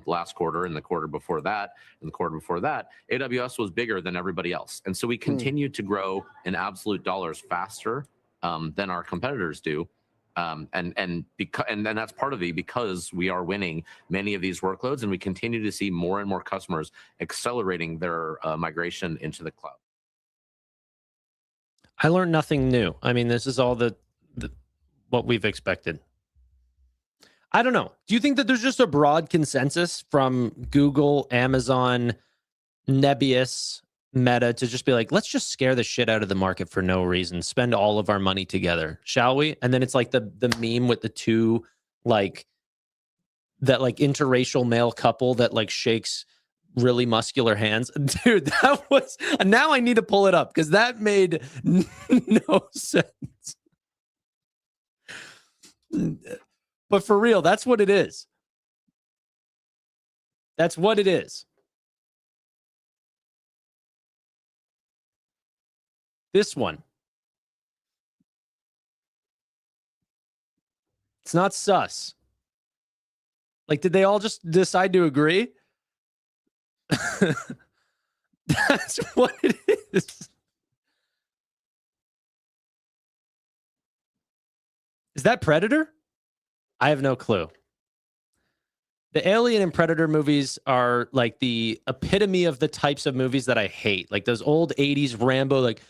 last quarter and the quarter before that, and the quarter before that, AWS was bigger than everybody else. And so we continue to grow in absolute dollars faster than our competitors do. And then that's part of it because we are winning many of these workloads, and we continue to see more and more customers accelerating their migration into the cloud. I learned nothing new. I mean, this is all the what we've expected. I don't know. Do you think that there's just a broad consensus from Google, Amazon, Nebius, Meta to just be like, let's just scare the shit out of the market for no reason, spend all of our money together, shall we? And then it's like the meme with the two like interracial male couple that like shakes really muscular hands. Dude, that was, now I need to pull it up because that made no sense. But for real, that's what it is. That's what it is. This one. It's not sus. Like, did they all just decide to agree? That's what it is. Is that Predator? I have no clue. The Alien and Predator movies are like the epitome of the types of movies that I hate. Like those old 80s Rambo, like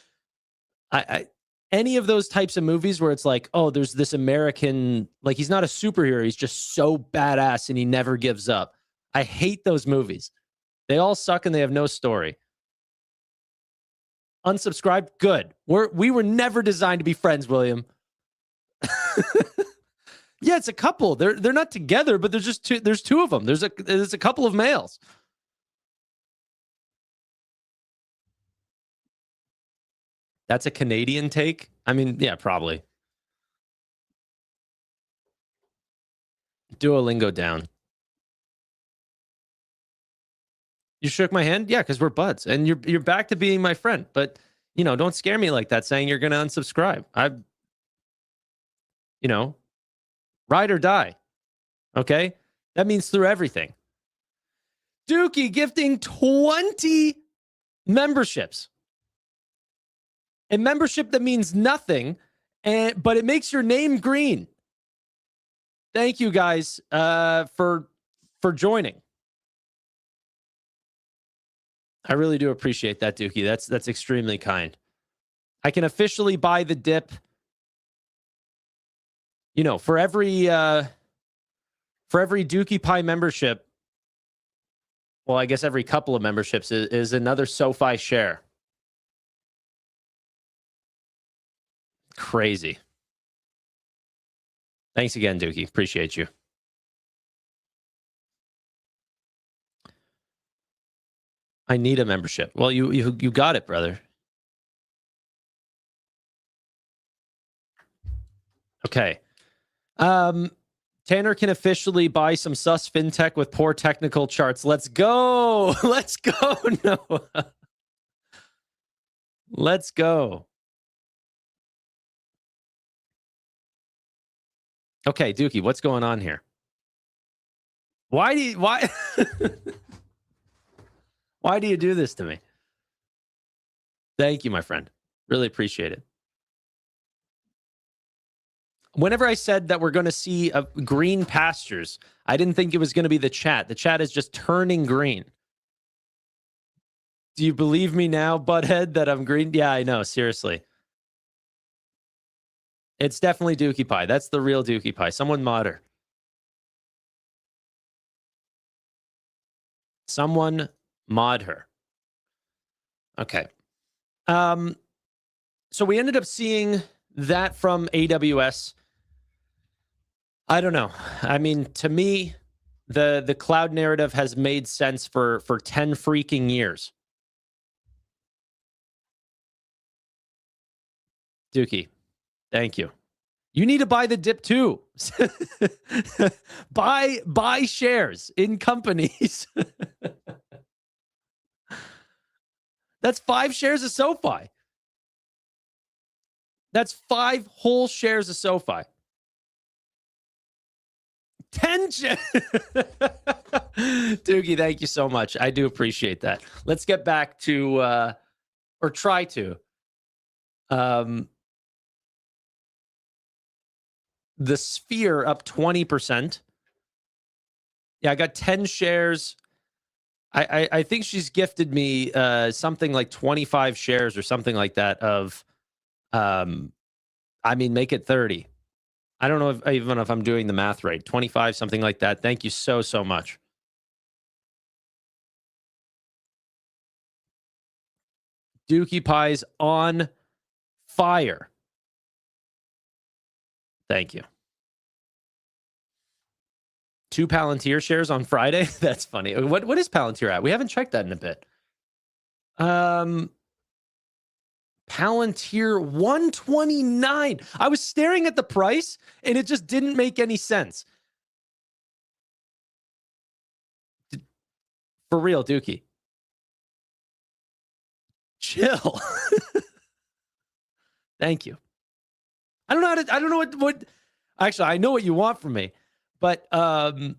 any of those types of movies where it's like, oh, there's this American, like he's not a superhero, he's just so badass and he never gives up. I hate those movies. They all suck and they have no story. Unsubscribed? Good. We were never designed to be friends, William. Yeah, it's a couple. They're not together, but there's just two. There's two of them. There's a couple of males. That's a Canadian take. I mean, yeah, probably. Duolingo down. You shook my hand? Yeah, because we're buds. And you're back to being my friend. But, you know, don't scare me like that saying you're going to unsubscribe. Ride or die. Okay? That means through everything. Dookie gifting 20 memberships. A membership that means nothing, but it makes your name green. Thank you guys for joining. I really do appreciate that, Dookie. That's extremely kind. I can officially buy the dip. You know, for every Dookie Pie membership, well, I guess every couple of memberships is another SoFi share. Crazy. Thanks again, Dookie. Appreciate you. I need a membership. Well, you got it, brother. Okay. Tanner can officially buy some sus fintech with poor technical charts. Let's go. Let's go, Noah. Let's go. Okay, Dookie, what's going on here? Why do you do this to me? Thank you, my friend. Really appreciate it. Whenever I said that we're going to see green pastures, I didn't think it was going to be the chat. The chat is just turning green. Do you believe me now, butthead, that I'm green? Yeah, I know. Seriously. It's definitely Dookie Pie. That's the real Dookie Pie. Someone mod her. Someone mod her. Okay. So we ended up seeing that from AWS. I don't know. I mean, to me, the cloud narrative has made sense for 10 freaking years. Dookie, thank you. You need to buy the dip too. buy shares in companies. That's 5 shares of SoFi. That's 5 whole shares of SoFi. 10 shares. Doogie, thank you so much. I do appreciate that. Let's get back to, or try to, the Sphere up 20%. Yeah, I got 10 shares. I think she's gifted me something like 25 shares or something like that of I mean, make it 30. I don't know even if I'm doing the math right. 25, something like that. Thank you so much. Dookie Pie's on fire. Thank you. 2 Palantir shares on Friday. That's funny. What is Palantir at? We haven't checked that in a bit. Palantir 129. I was staring at the price and it just didn't make any sense. For real, Dookie. Chill. Thank you. I don't know I don't know what actually I know what you want from me, but I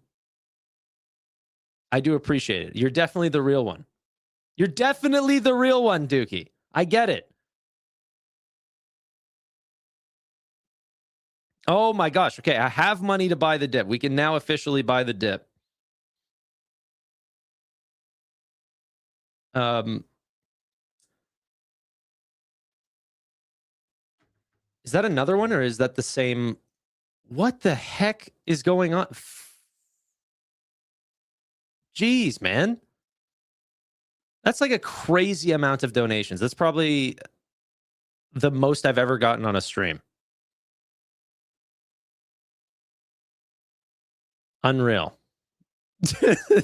do appreciate it. You're definitely the real one. You're definitely the real one, Dookie. I get it. Oh my gosh. Okay, I have money to buy the dip. We can now officially buy the dip. Is that another one or is that the same? What the heck is going on? Jeez, man. That's like a crazy amount of donations. That's probably the most I've ever gotten on a stream. Unreal.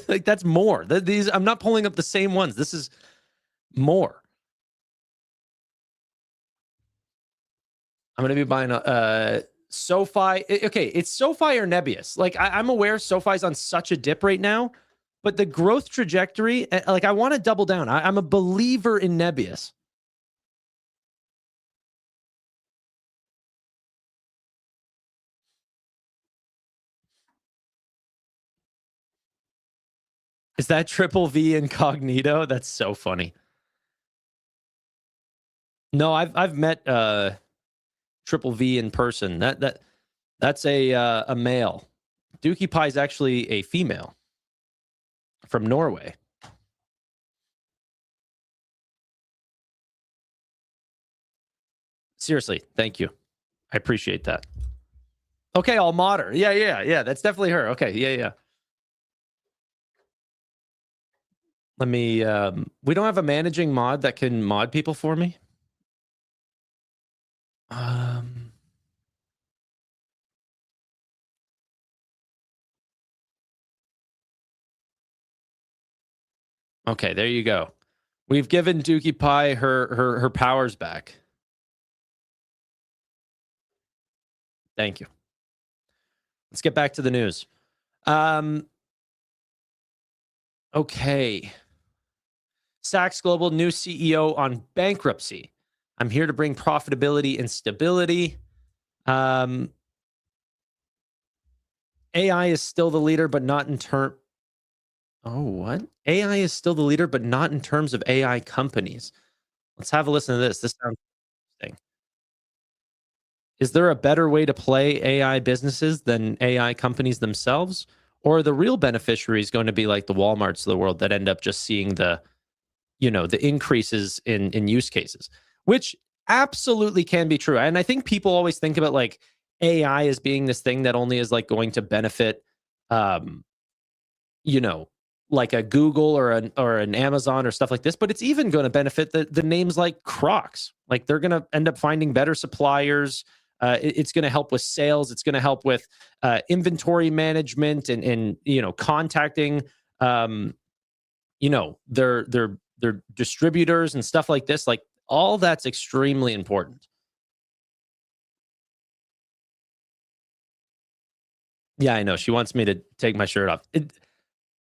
Like that's more. These I'm not pulling up the same ones. This is more. I'm going to be buying a SoFi. Okay, it's SoFi or Nebius. Like I'm aware SoFi's on such a dip right now, but the growth trajectory, like I want to double down. I'm a believer in Nebius. Is that Triple V incognito? That's so funny. No, I've met Triple V in person. That's a male. Dookie Pie is actually a female from Norway. Seriously, thank you. I appreciate that. Okay, I'll mod her. Yeah. That's definitely her. Okay, yeah. Let me. We don't have a managing mod that can mod people for me. Okay, there you go. We've given Dookie Pie her powers back. Thank you. Let's get back to the news. Okay. Sachs Global new CEO on bankruptcy. I'm here to bring profitability and stability. AI is still the leader, but not in term. Oh, what? AI is still the leader, but not in terms of AI companies. Let's have a listen to this. This sounds interesting. Is there a better way to play AI businesses than AI companies themselves? Or are the real beneficiaries going to be like the Walmarts of the world that end up just seeing the increases in use cases, which absolutely can be true. And I think people always think about like AI as being this thing that only is like going to benefit, like a Google or an Amazon or stuff like this, but it's even going to benefit the names like Crocs. Like they're going to end up finding better suppliers. It's going to help with sales. It's going to help with inventory management and contacting, their distributors and stuff like this. Like all that's extremely important. Yeah, I know. She wants me to take my shirt off.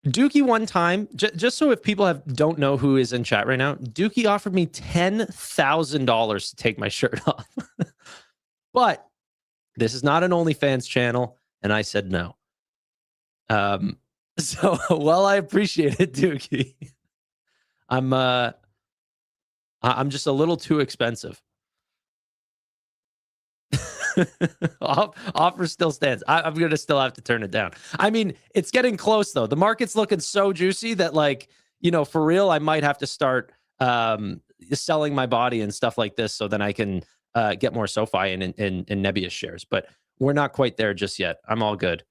Dookie one time, just so if people don't know who is in chat right now, Dookie offered me $10,000 to take my shirt off. But this is not an OnlyFans channel, and I said no. So, well, I appreciate it, Dookie. I'm just a little too expensive. Offer still stands. I'm going to still have to turn it down. I mean, it's getting close, though. The market's looking so juicy that, like, for real, I might have to start selling my body and stuff like this so then I can get more SoFi and Nebius shares, but we're not quite there just yet. I'm all good.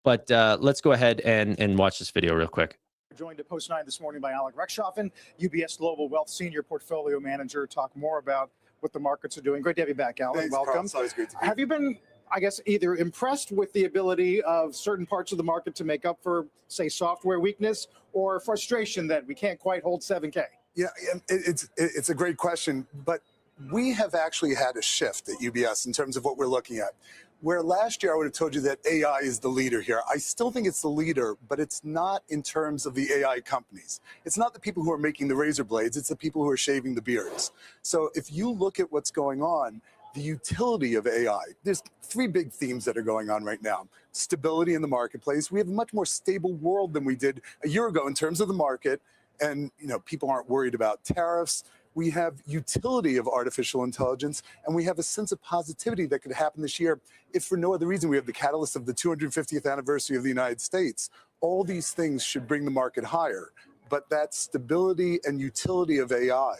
But let's go ahead and watch this video real quick. Joined at Post 9 this morning by Alec Rexhoffen, UBS Global Wealth Senior Portfolio Manager. Talk more about what the markets are doing. Great to have you back, Alec. Thanks, welcome. Carl. It's always great to be Have you been, I guess, either impressed with the ability of certain parts of the market to make up for, say, software weakness, or frustration that we can't quite hold 7K? Yeah, it's a great question, but we have actually had a shift at UBS in terms of what we're looking at. Where last year I would have told you that AI is the leader here. I still think it's the leader, but it's not in terms of the AI companies. It's not the people who are making the razor blades, it's the people who are shaving the beards. So if you look at what's going on, the utility of AI, there's three big themes that are going on right now. Stability in the marketplace. We have a much more stable world than we did a year ago in terms of the market. And people aren't worried about tariffs. We have utility of artificial intelligence, and we have a sense of positivity that could happen this year if for no other reason. We have the catalyst of the 250th anniversary of the United States. All these things should bring the market higher, but that stability and utility of AI,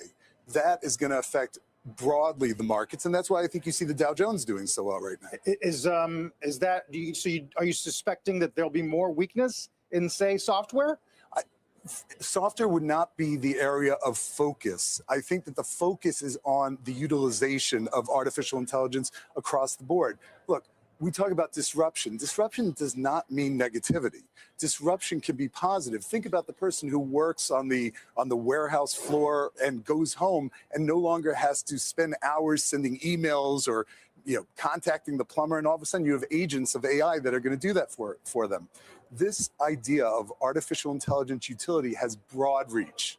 that is going to affect broadly the markets, and that's why I think you see the Dow Jones doing so well right now. Are you suspecting that there'll be more weakness in, say, software? Software would not be the area of focus. I think that the focus is on the utilization of artificial intelligence across the board. Look, we talk about disruption. Disruption does not mean negativity. Disruption can be positive. Think about the person who works on the warehouse floor and goes home and no longer has to spend hours sending emails or contacting the plumber, and all of a sudden you have agents of AI that are going to do that for them. This idea of artificial intelligence utility has broad reach.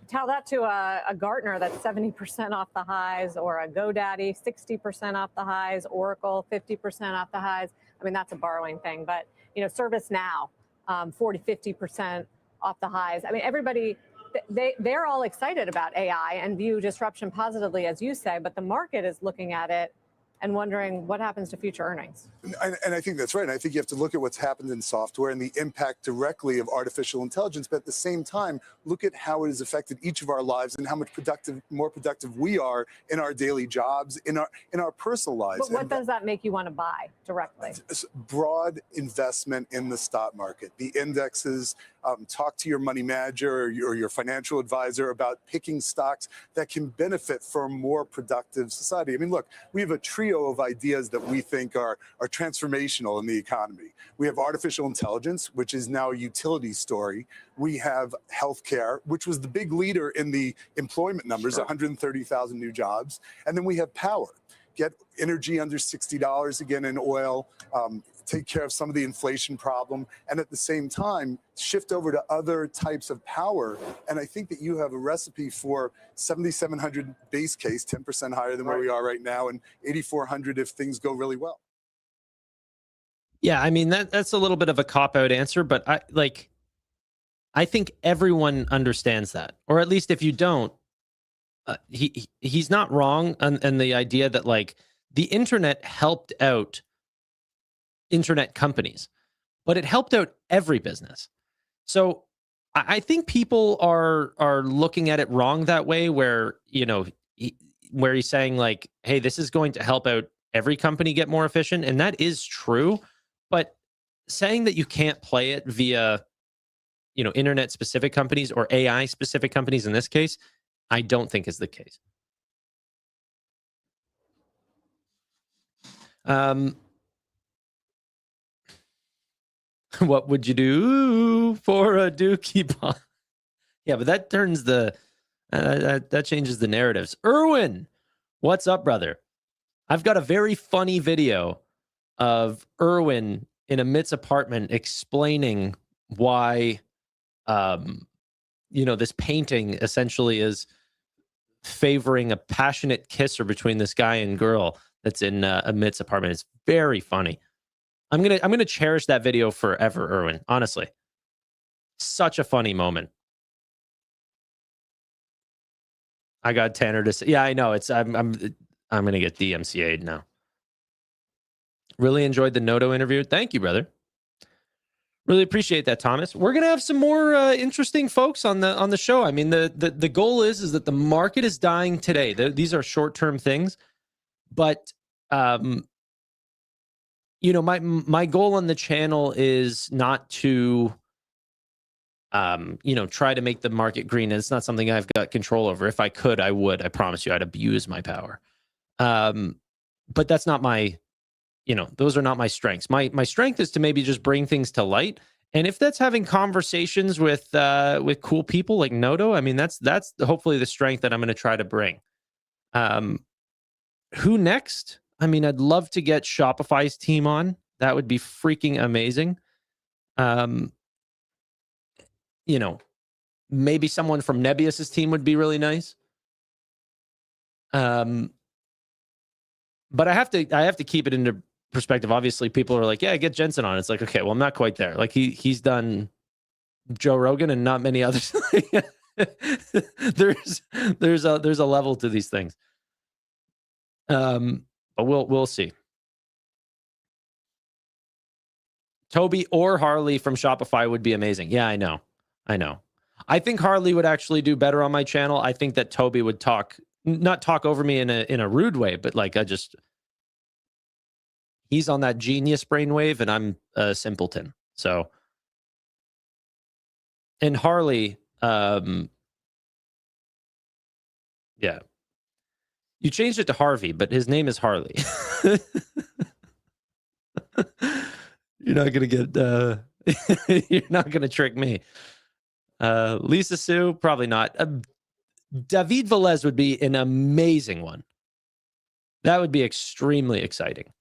Tell that to a Gartner that's 70% off the highs, or a GoDaddy 60% off the highs, Oracle 50% off the highs. I mean, that's a borrowing thing, but ServiceNow 40-50% off the highs. I mean, everybody, they're all excited about AI and view disruption positively, as you say, but the market is looking at it and wondering what happens to future earnings. And I think that's right. And I think you have to look at what's happened in software and the impact directly of artificial intelligence, but at the same time, look at how it has affected each of our lives and how much more productive we are in our daily jobs, in our personal lives. But what does that make you want to buy directly? Broad investment in the stock market, the indexes. Talk to your money manager or your financial advisor about picking stocks that can benefit from a more productive society. I mean, look, we have a trio of ideas that we think are transformational in the economy. We have artificial intelligence, which is now a utility story. We have healthcare, which was the big leader in the employment numbers, 130,000 new jobs. And then we have power. Get energy under $60 again in oil, take care of some of the inflation problem, and at the same time, shift over to other types of power. And I think that you have a recipe for 7,700 base case, 10% higher than where we are right now, and 8,400 if things go really well. Yeah, I mean, that's a little bit of a cop-out answer, but I think everyone understands that. Or at least if you don't, he's not wrong on the idea that the internet helped out internet companies, but it helped out every business. So I think people are looking at it wrong that way, where where he's saying hey, this is going to help out every company get more efficient, and that is true. But saying that you can't play it via internet specific companies or AI specific companies in this case, I don't think is the case. What would you do for a dookie bomb? Yeah, but that turns that changes the narratives. Erwin, what's up, brother? I've got a very funny video of Erwin in a Mitt's apartment explaining why this painting essentially is favoring a passionate kisser between this guy and girl that's in a Mitt's apartment. It's very funny. I'm gonna cherish that video forever, Erwin. Honestly, such a funny moment. I got Tanner to say, yeah, I know. I'm gonna get DMCA'd now. Really enjoyed the Noto interview. Thank you, brother. Really appreciate that, Thomas. We're gonna have some more interesting folks on the show. I mean, the goal is that the market is dying today. These are short-term things, but you know, my goal on the channel is not to you know, try to make the market green. It's not something I've got control over. If I could, I would. I promise you, I'd abuse my power. But that's not my, you know, those are not my strengths. My strength is to maybe just bring things to light. And if that's having conversations with cool people like Noto, I mean, that's hopefully the strength that I'm going to try to bring. Who next? I mean, I'd love to get Shopify's team on. That would be freaking amazing. You know, maybe someone from Nebius's team would be really nice. But I have to keep it into perspective. Obviously, people are like, "Yeah, get Jensen on." It's like, okay, well, I'm not quite there. Like he's done Joe Rogan and not many others. there's a level to these things. But we'll see. Toby or Harley from Shopify would be amazing. Yeah, I know. I think Harley would actually do better on my channel. I think that Toby would not talk over me in a rude way, but like he's on that genius brainwave and I'm a simpleton. So, and Harley, yeah, you changed it to Harvey, but his name is Harley. You're not gonna get you're not gonna trick me. Lisa Sue, probably not. David Velez would be an amazing one. That would be extremely exciting.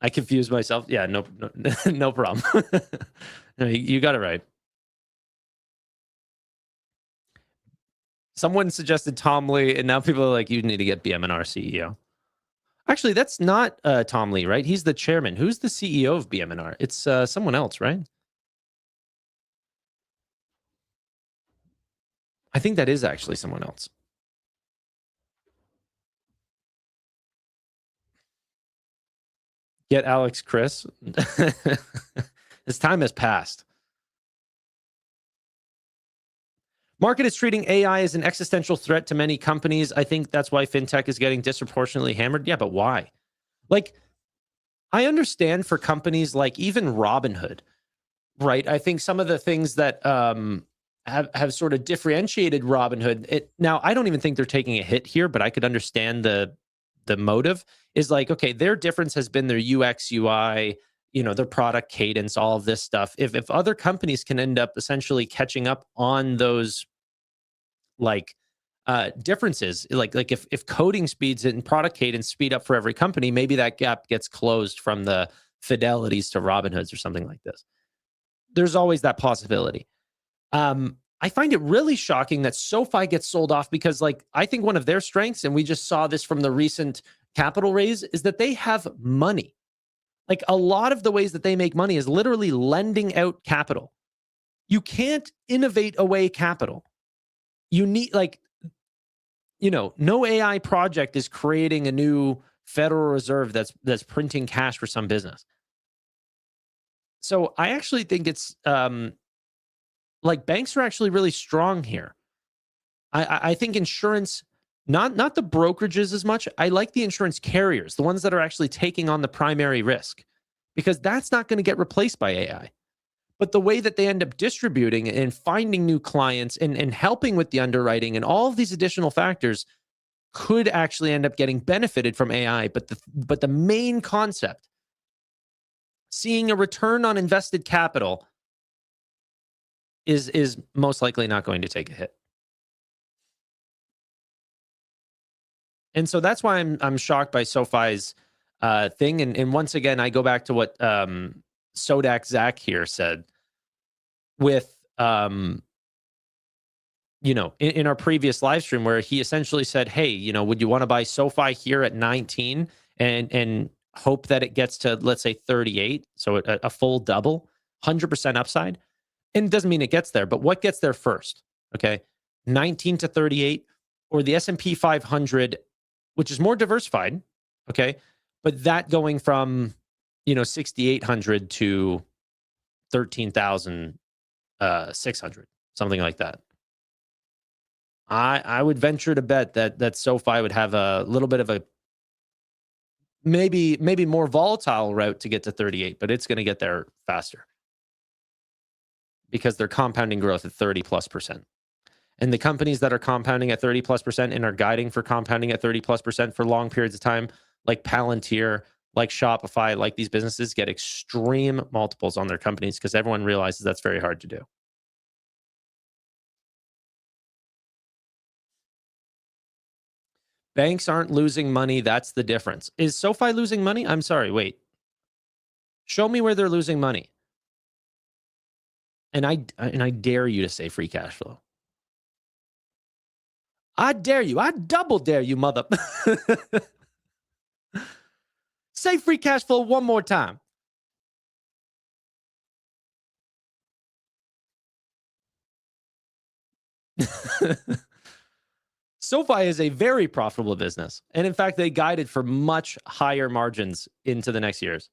I confused myself. Yeah, no problem. No, you got it right. Someone suggested Tom Lee, and now people are like, you need to get BM&R CEO. Actually, that's not Tom Lee, right? He's the chairman. Who's the CEO of BM&R? It's someone else, right? I think that is actually someone else. Get Alex Chris. His time has passed. Market is treating AI as an existential threat to many companies. I think that's why fintech is getting disproportionately hammered. Yeah, but why? Like, I understand for companies like even Robinhood, right? I think some of the things that have sort of differentiated Robinhood. Now, I don't even think they're taking a hit here, but I could understand the motive. Is like, okay, their difference has been their UX, UI, you know, their product cadence, all of this stuff. If other companies can end up essentially catching up on those like differences, like if coding speeds and product cadence speed up for every company, maybe that gap gets closed from the Fidelities to Robinhoods or something like this. There's always that possibility. I find it really shocking that SoFi gets sold off because, like, I think one of their strengths, and we just saw this from the recent capital raise, is that they have money. Like, a lot of the ways that they make money is literally lending out capital. You can't innovate away capital. You need, like, you know, no AI project is creating a new Federal Reserve that's printing cash for some business. So I actually think it's like banks are actually really strong here. I think insurance, not the brokerages as much. I like the insurance carriers, the ones that are actually taking on the primary risk, because that's not going to get replaced by AI. But the way that they end up distributing and finding new clients and helping with the underwriting and all of these additional factors could actually end up getting benefited from AI. But the main concept, seeing a return on invested capital, is most likely not going to take a hit. And so that's why I'm shocked by SoFi's thing. And once again, I go back to what Sodak Zach here said with you know, in our previous live stream, where he essentially said, hey, you know, would you want to buy SoFi here at 19 and hope that it gets to, let's say, 38, so a full double, 100% upside? And it doesn't mean it gets there, but what gets there first? Okay, 19 to 38, or the S&P 500, which is more diversified, okay, But that going from, 6,800 to 13,600, something like that. I would venture to bet that SoFi would have a little bit of a maybe more volatile route to get to 38, but it's going to get there faster because they're compounding growth at 30+%. And the companies that are compounding at 30+% and are guiding for compounding at 30+% for long periods of time, like Palantir, like Shopify, like these businesses, get extreme multiples on their companies because everyone realizes that's very hard to do. Banks aren't losing money. That's the difference. Is SoFi losing money? I'm sorry. Wait. Show me where they're losing money. And I dare you to say free cash flow. I dare you. I double dare you, mother. Say free cash flow one more time. SoFi is a very profitable business. And in fact, they guided for much higher margins into the next years.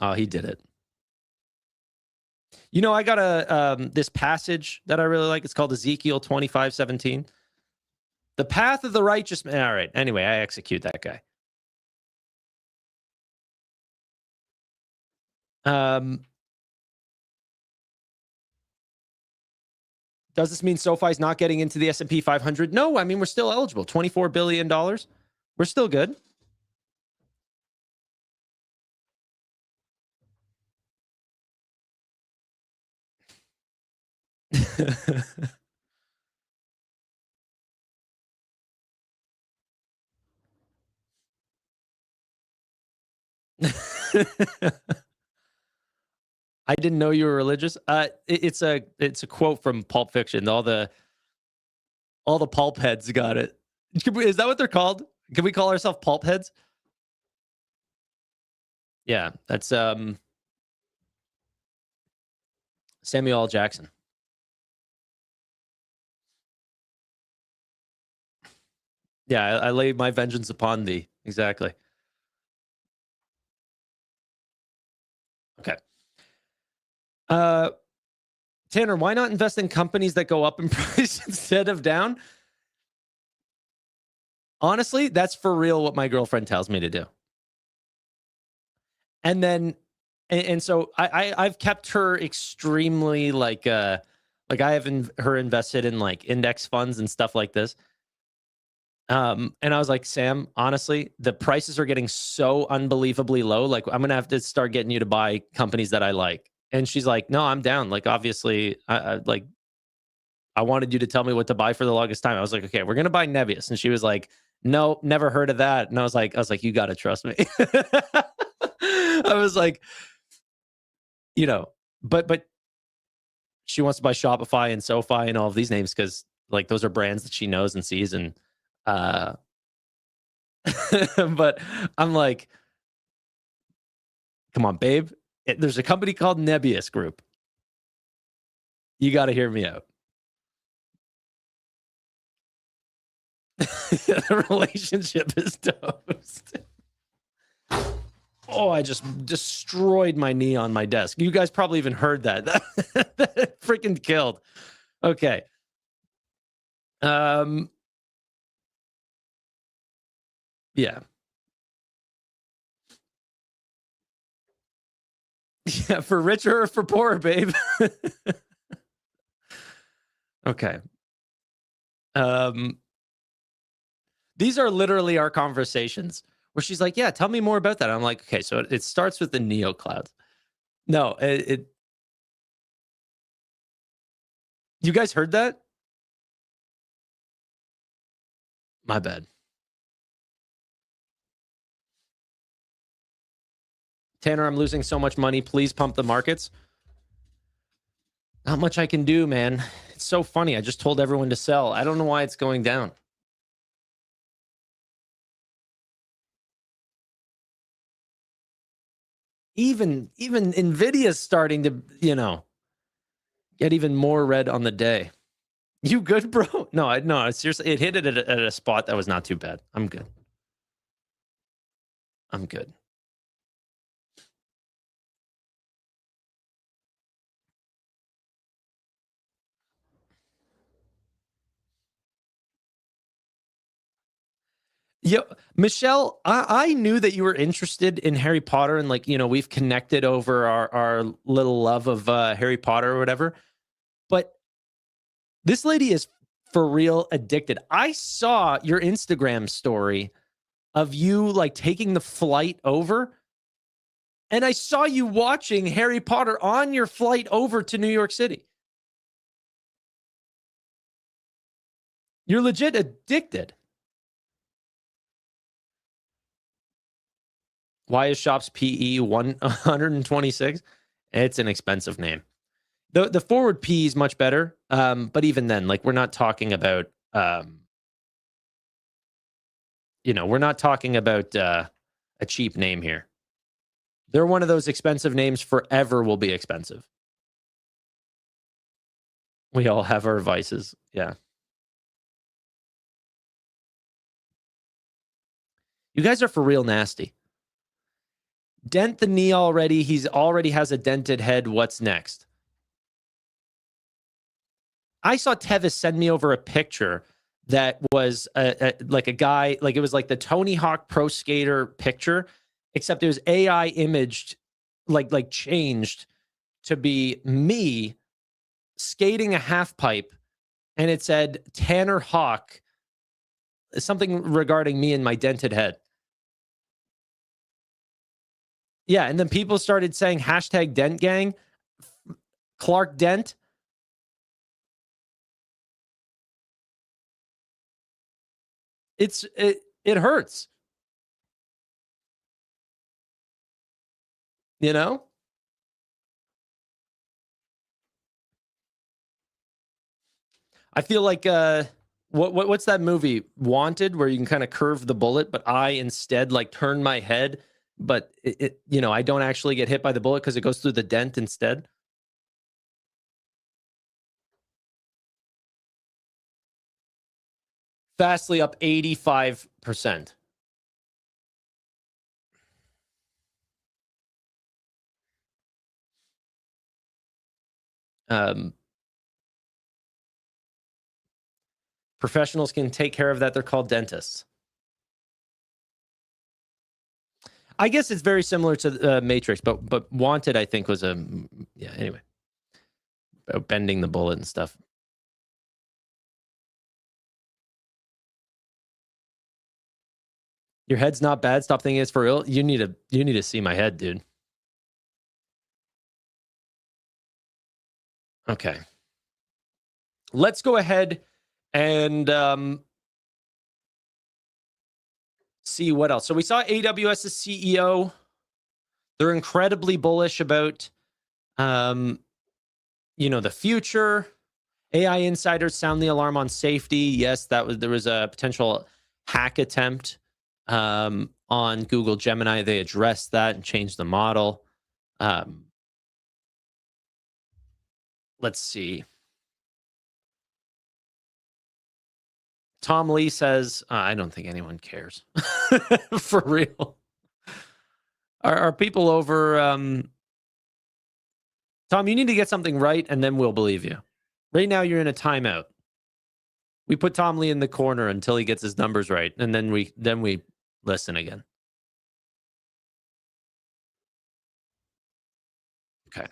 Oh, he did it. I got this passage that I really like. It's called Ezekiel 25:17. The path of the righteous man. All right. Anyway, I execute that guy. Does this mean SoFi's not getting into the S&P 500? No, I mean, we're still eligible. $24 billion. We're still good. I didn't know you were religious. It's a quote from Pulp Fiction. All the pulp heads got it. Is that what they're called? Can we call ourselves pulp heads? Yeah, that's Samuel L. Jackson. Yeah, I lay my vengeance upon thee. Exactly. Okay. Tanner, why not invest in companies that go up in price instead of down? Honestly, that's for real what my girlfriend tells me to do. And then, and so I've kept her extremely like I have her invested in like index funds and stuff like this. And I was like, Sam, honestly, the prices are getting so unbelievably low. Like, I'm going to have to start getting you to buy companies that I like. And she's like, no, I'm down. Like, obviously, I wanted you to tell me what to buy for the longest time. I was like, okay, we're going to buy Nebius. And she was like, no, never heard of that. And I was like, you got to trust me. I was like, but she wants to buy Shopify and SoFi and all of these names because like those are brands that she knows and sees. And but I'm like, come on, babe. There's a company called Nebius Group. You got to hear me out. The relationship is toast. Oh, I just destroyed my knee on my desk. You guys probably even heard that. That freaking killed. Okay. Yeah. Yeah, for richer or for poorer, babe. Okay. These are literally our conversations where she's like, yeah, tell me more about that. I'm like, okay, so it starts with the Neo clouds. No, you guys heard that? My bad. Tanner, I'm losing so much money. Please pump the markets. Not much I can do, man. It's so funny. I just told everyone to sell. I don't know why it's going down. Even Nvidia's starting to, get even more red on the day. You good, bro? No, no, seriously, it hit it at a spot that was not too bad. I'm good. I'm good. Yeah, Michelle, I knew that you were interested in Harry Potter, and like, you know, we've connected over our little love of Harry Potter or whatever. But this lady is for real addicted. I saw your Instagram story of you like taking the flight over, and I saw you watching Harry Potter on your flight over to New York City. You're legit addicted. Why is Shop's PE 126? It's an expensive name. The forward P is much better, but even then, like, we're not talking about, you know, we're not talking about a cheap name here. They're one of those expensive names. Forever will be expensive. We all have our vices. Yeah. You guys are for real nasty. Dent the knee already. He's already has a dented head. What's next? I saw Tevis send me over a picture that was like a guy, like it was like the Tony Hawk Pro Skater picture, except it was AI imaged, like changed to be me skating a half pipe, and it said Tanner Hawk, something regarding me and my dented head. Yeah, and then people started saying hashtag Dent Gang, Clark Dent. It hurts. You know? I feel like what's that movie Wanted, where you can kind of curve the bullet, but I instead like turn my head, but it you know, I don't actually get hit by the bullet because it goes through the dent instead. Fastly up 85%. Professionals can take care of that. They're called dentists. I guess it's very similar to Matrix, but Wanted, I think, was yeah. Anyway, about bending the bullet and stuff. Your head's not bad. Stop thinking it's for real. You need to see my head, dude. Okay. Let's go ahead and see what else. So we saw AWS's CEO. They're incredibly bullish about, you know, the future. AI insiders sound the alarm on safety. Yes, there was a potential hack attempt on Google Gemini. They addressed that and changed the model. Let's see. Tom Lee says, I don't think anyone cares. For real. Are people over... Tom, you need to get something right, and then we'll believe you. Right now, you're in a timeout. We put Tom Lee in the corner until he gets his numbers right, and then we listen again. Okay.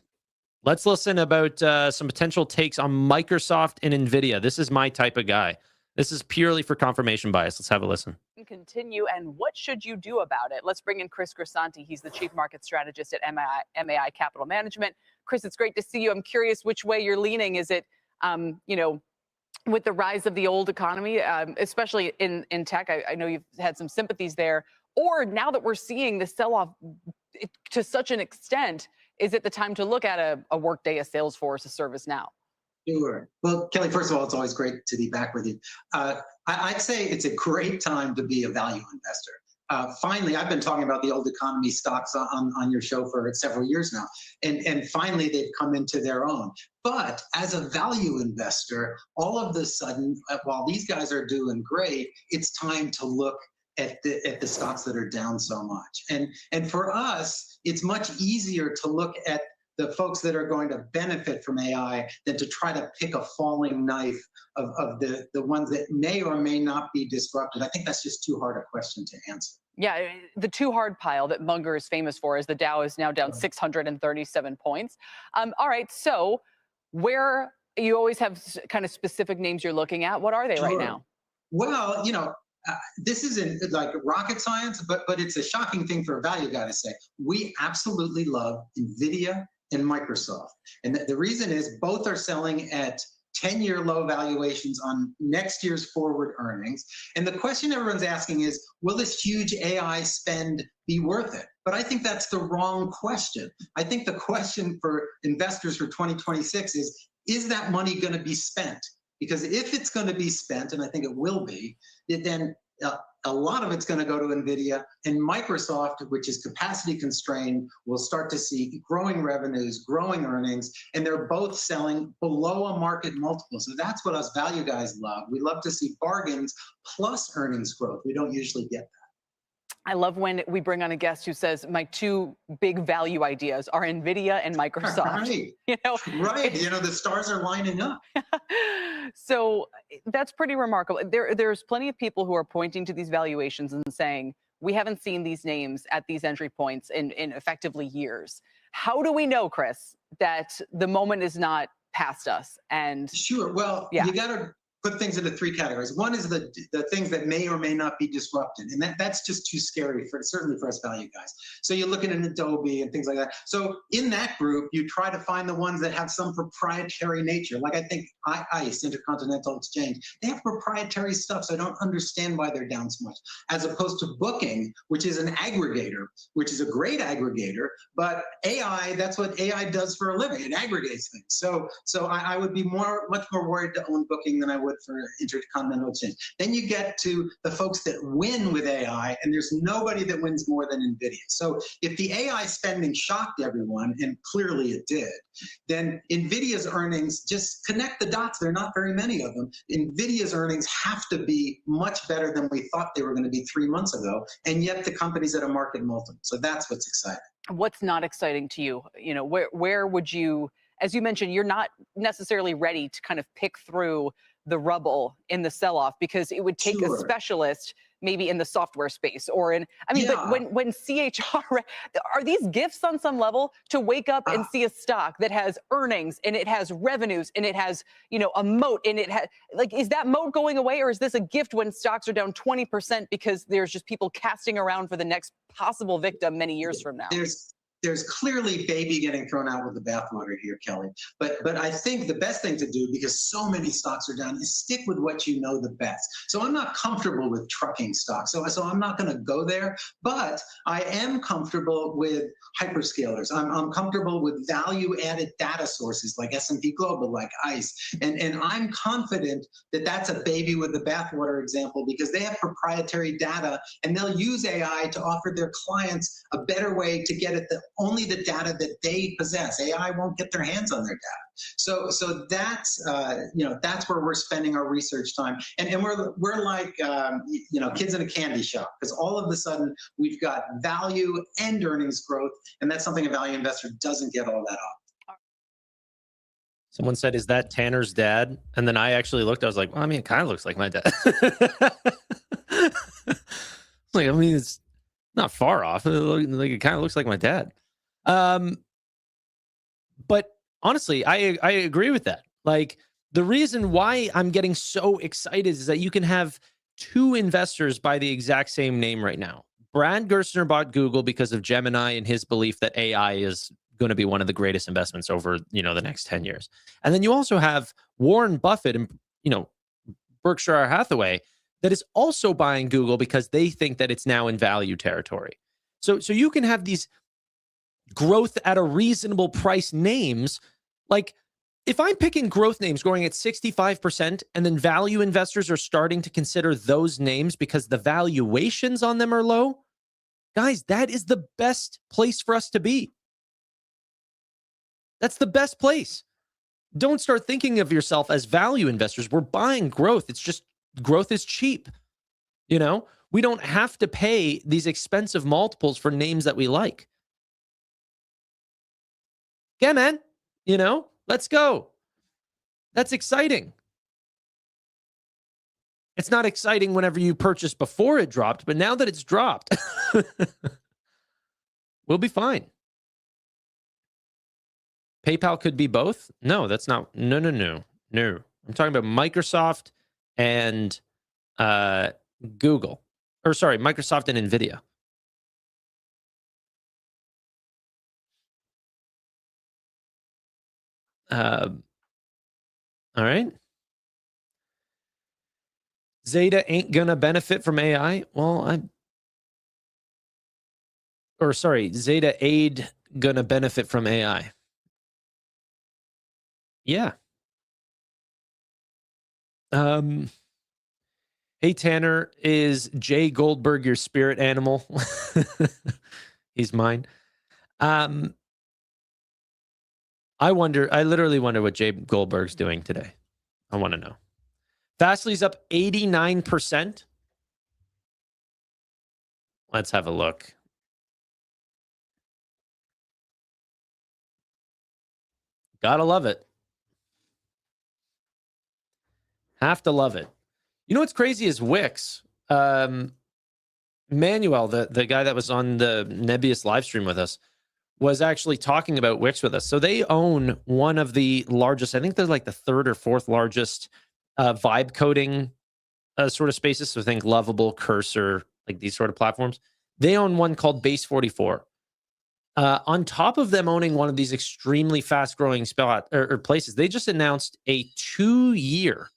Let's listen about some potential takes on Microsoft and NVIDIA. This is my type of guy. This is purely for confirmation bias. Let's have a listen. Continue, and what should you do about it? Let's bring in Chris Grisanti. He's the Chief Market Strategist at MAI Capital Management. Chris, it's great to see you. I'm curious which way you're leaning. Is it, you know, with the rise of the old economy, especially in tech, I know you've had some sympathies there, or now that we're seeing the sell-off to such an extent, is it the time to look at a Workday, a Salesforce, a ServiceNow? Sure. Well, Kelly, first of all, it's always great to be back with you. I'd say it's a great time to be a value investor. finally, I've been talking about the old economy stocks on your show for several years now, and finally they've come into their own. But as a value investor, all of a sudden, while these guys are doing great, it's time to look at the stocks that are down so much. And for us, it's much easier to look at the folks that are going to benefit from AI than to try to pick a falling knife of the ones that may or may not be disrupted. I think that's just too hard a question to answer. Yeah, the too hard pile that Munger is famous for is the Dow is now down 637 points. All right, so where you always have kind of specific names you're looking at. What are they right now? Well, this isn't like rocket science, but it's a shocking thing for a value guy to say. We absolutely love NVIDIA and Microsoft. And the reason is both are selling at 10-year low valuations on next year's forward earnings. And the question everyone's asking is, will this huge AI spend be worth it? But I think that's the wrong question. I think the question for investors for 2026 is that money going to be spent? Because if it's going to be spent, and I think it will be, then a lot of it's going to go to NVIDIA, and Microsoft, which is capacity constrained, will start to see growing revenues, growing earnings, and they're both selling below a market multiple. So that's what us value guys love. We love to see bargains plus earnings growth. We don't usually get that. I love when we bring on a guest who says my two big value ideas are NVIDIA and Microsoft. Right. Right. The stars are lining up. So that's pretty remarkable. There's plenty of people who are pointing to these valuations and saying, we haven't seen these names at these entry points in effectively years. How do we know, Chris, that the moment is not past us? And sure. Well, you got to put things into three categories. One is the things that may or may not be disrupted. And that's just too scary, certainly for us value guys. So you're looking at Adobe and things like that. So in that group, you try to find the ones that have some proprietary nature. Like I think ICE, Intercontinental Exchange, they have proprietary stuff. So I don't understand why they're down so much. As opposed to Booking, which is an aggregator, which is a great aggregator, but AI, that's what AI does for a living. It aggregates things. So I would be much more worried to own Booking than I would for Intercontinental Exchange. Then you get to the folks that win with AI, and there's nobody that wins more than NVIDIA. So if the AI spending shocked everyone, and clearly it did, then NVIDIA's earnings, just connect the dots, there are not very many of them. NVIDIA's earnings have to be much better than we thought they were going to be 3 months ago, and yet the company's at a market multiple. So that's what's exciting. What's not exciting to you? Where would you, as you mentioned, you're not necessarily ready to kind of pick through the rubble in the sell-off, because it would take a specialist maybe in the software space or in, but when CHR, are these gifts on some level to wake up and see a stock that has earnings and it has revenues and it has, a moat, and it has, is that moat going away, or is this a gift when stocks are down 20% because there's just people casting around for the next possible victim many years from now? There's clearly baby getting thrown out with the bathwater here, Kelly. But I think the best thing to do, because so many stocks are down, is stick with what you know the best. So I'm not comfortable with trucking stocks. So I'm not going to go there. But I am comfortable with hyperscalers. I'm comfortable with value-added data sources like S&P Global, like ICE. And I'm confident that that's a baby with the bathwater example, because they have proprietary data, and they'll use AI to offer their clients a better way to get at only the data that they possess. AI won't get their hands on their data. So that's that's where we're spending our research time, and we're like kids in a candy shop, because all of a sudden we've got value and earnings growth, and that's something a value investor doesn't get all that often. Someone said, "Is that Tanner's dad?" And then I actually looked. I was like, "Well, it kind of looks like my dad." It's not far off. It kind of looks like my dad. But honestly, I agree with that. The reason why I'm getting so excited is that you can have two investors by the exact same name right now. Brad Gerstner bought Google because of Gemini and his belief that AI is going to be one of the greatest investments over, the next 10 years. And then you also have Warren Buffett and, Berkshire Hathaway that is also buying Google because they think that it's now in value territory. So you can have these growth at a reasonable price names. if I'm picking growth names growing at 65% and then value investors are starting to consider those names because the valuations on them are low, guys, that is the best place for us to be. That's the best place. Don't start thinking of yourself as value investors. We're buying growth. It's just growth is cheap. You know, we don't have to pay these expensive multiples for names that we like. Yeah, man, you know, let's go. That's exciting. It's not exciting whenever you purchase before it dropped, but now that it's dropped, we'll be fine. PayPal could be both? No, that's not. No. I'm talking about Microsoft and Google. Or sorry, Microsoft and NVIDIA. All right. Zeta ain't gonna benefit from AI. Well, Zeta aid gonna benefit from AI. Yeah. Hey, Tanner, is Jay Goldberg your spirit animal? He's mine. I literally wonder what Jay Goldberg's doing today. I want to know. Fastly's up 89%. Let's have a look. Gotta love it. Have to love it. You know what's crazy is Wix. Manuel, the guy that was on the Nebius live stream with us, was actually talking about Wix with us. So they own one of the largest, I think they're like the third or fourth largest vibe coding sort of spaces. So think Lovable, Cursor, like these sort of platforms. They own one called Base 44. On top of them owning one of these extremely fast-growing places, they just announced a 2-year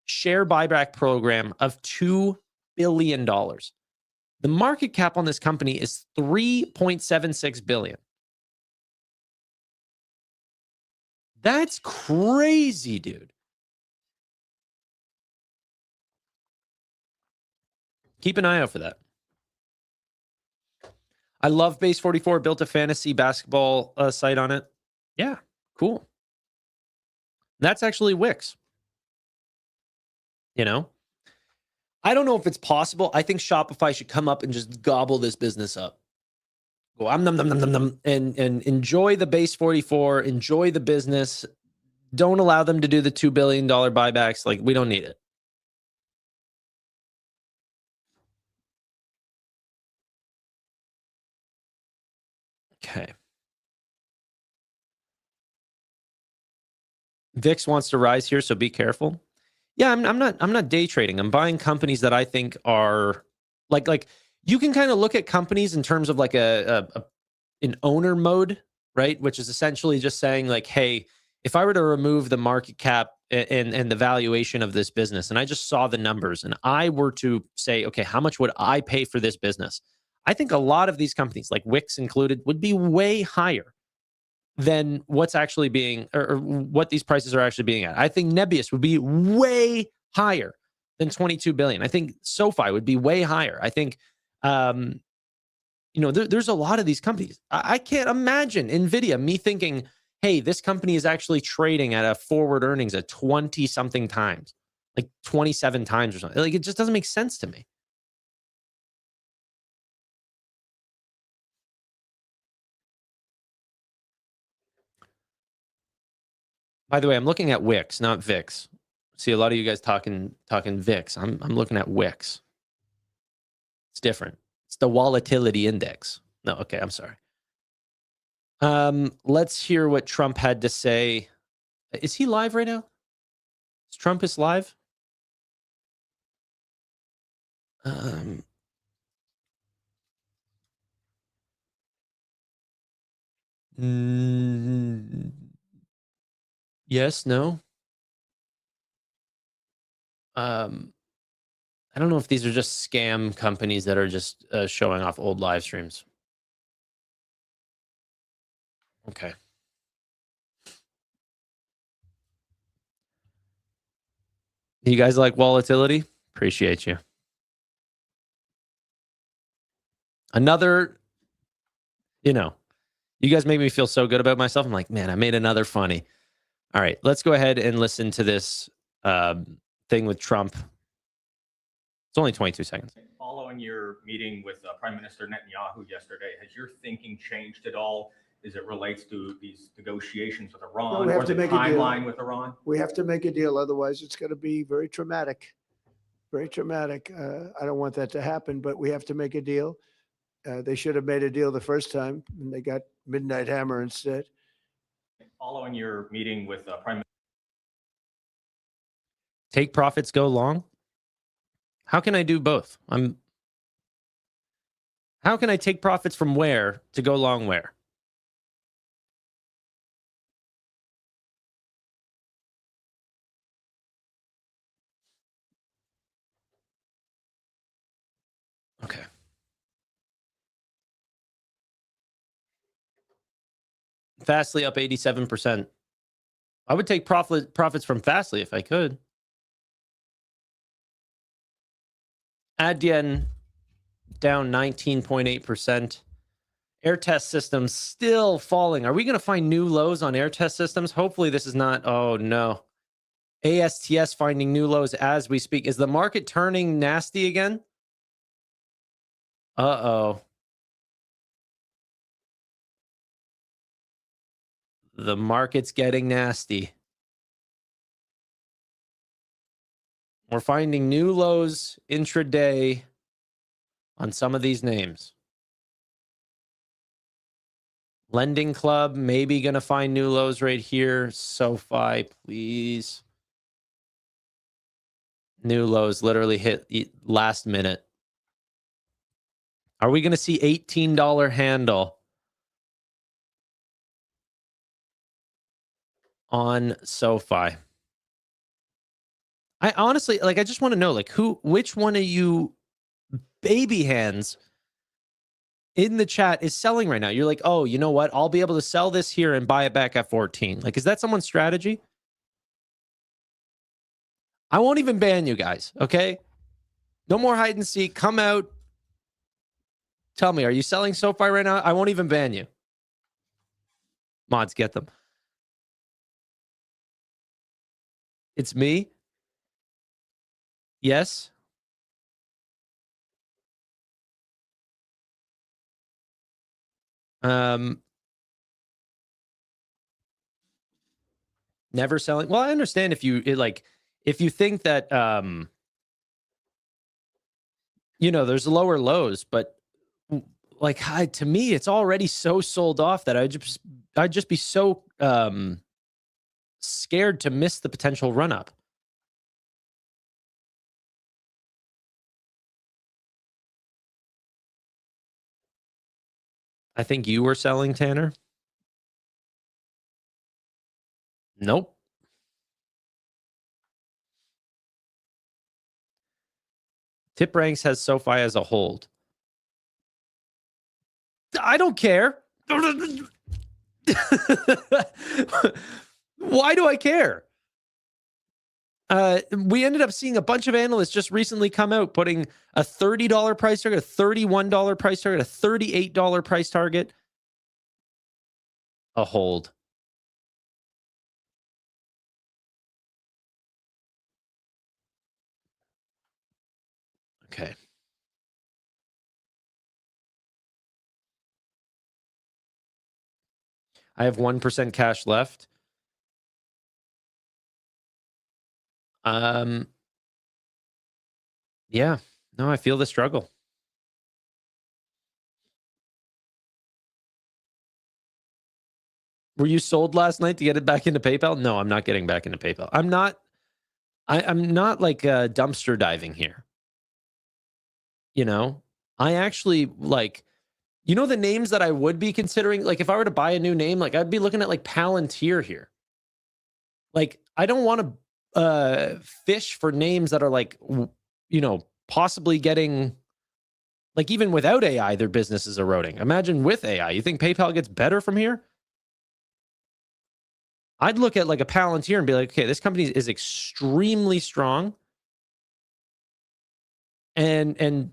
share buyback program of $2 billion. The market cap on this company is $3.76 billion. That's crazy, dude. Keep an eye out for that. I love Base 44. Built a fantasy basketball site on it. Yeah, cool. That's actually Wix. You know, I don't know if it's possible. I think Shopify should come up and just gobble this business up. Go and enjoy the Base 44. Enjoy the business. Don't allow them to do the $2 billion buybacks. Like, we don't need it. Okay. VIX wants to rise here, so be careful. Yeah, I'm not day trading. I'm buying companies that I think are like you can kind of look at companies in terms of like an owner mode, right? Which is essentially just saying like, hey, if I were to remove the market cap and the valuation of this business, and I just saw the numbers, and I were to say, okay, how much would I pay for this business? I think a lot of these companies, like Wix included, would be way higher than what's actually being, or what these prices are actually being at. I think Nebius would be way higher than 22 billion. I think SoFi would be way higher. I think, you know, there's a lot of these companies. I can't imagine NVIDIA, me thinking, hey, this company is actually trading at a forward earnings at 20 something times, like 27 times or something. Like, it just doesn't make sense to me. By the way, I'm looking at Wix, not VIX. See a lot of you guys talking VIX. I'm looking at Wix. It's different. It's the volatility index. No, okay, I'm sorry. Let's hear what Trump had to say. Is he live right now? Is Trump live? Yes, no. I don't know if these are just scam companies that are just showing off old live streams. Okay. You guys like volatility? Appreciate you. Another, you guys make me feel so good about myself. I'm like, man, I made another funny. All right, let's go ahead and listen to this thing with Trump. It's only 22 seconds. Following your meeting with Prime Minister Netanyahu yesterday, has your thinking changed at all as it relates to these negotiations with Iran or the timeline with Iran? We have to make a deal. Otherwise, it's going to be very traumatic. Very traumatic. I don't want that to happen, but we have to make a deal. They should have made a deal the first time, and they got Midnight Hammer instead. Following your meeting with Prime Minister. Take profits, go long. How can I do both? How can I take profits from where to go long where? Okay. Fastly up 87%. I would take profits from Fastly if I could. Adyen down 19.8%. Air test systems still falling. Are we going to find new lows on air test systems? Hopefully this is not. Oh, no. ASTS finding new lows as we speak. Is the market turning nasty again? Uh-oh. The market's getting nasty. We're finding new lows intraday on some of these names. Lending Club, maybe going to find new lows right here. SoFi, please. New lows literally hit last minute. Are we going to see $18 handle on SoFi? I honestly, I just want to know, which one of you baby hands in the chat is selling right now? You're like, oh, you know what? I'll be able to sell this here and buy it back at 14. Is that someone's strategy? I won't even ban you guys, okay? No more hide and seek. Come out. Tell me, are you selling SoFi right now? I won't even ban you. Mods, get them. It's me. Yes. Never selling. Well, I understand if you if you think that there's lower lows, but to me, it's already so sold off that I'd just be so scared to miss the potential run up. I think you were selling, Tanner. Nope. Tip Ranks has SoFi as a hold. I don't care. Why do I care? We ended up seeing a bunch of analysts just recently come out putting a $30 price target, a $31 price target, a $38 price target. A hold. Okay. I have 1% cash left. Yeah, no, I feel the struggle. Were you sold last night to get it back into PayPal? No, I'm not getting back into PayPal. I'm not dumpster diving here. I actually the names that I would be considering, if I were to buy a new name, I'd be looking at Palantir here. I don't want to fish for names that are possibly getting, even without AI, their business is eroding. Imagine with AI. You think PayPal gets better from here? I'd look at like a Palantir and be like, okay, this company is extremely strong. And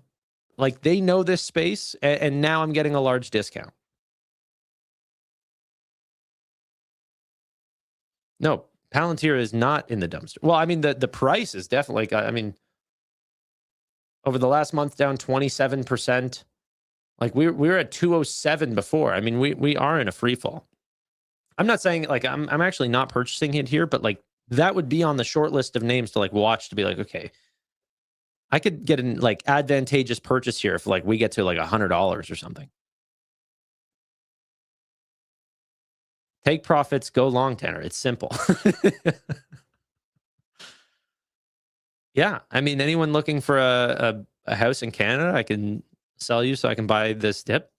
like they know this space, and now I'm getting a large discount. No, Palantir is not in the dumpster. Well, I mean, the price is definitely, I mean, over the last month down 27%. Like we were at 207 before. I mean, we are in a free fall. I'm not saying like I'm actually not purchasing it here, but like that would be on the short list of names to like watch, to be like, okay, I could get an like advantageous purchase here if like we get to like $100 or something. Take profits, go long, Tanner. It's simple. Yeah, I mean, anyone looking for a house in Canada, I can sell you so I can buy this dip.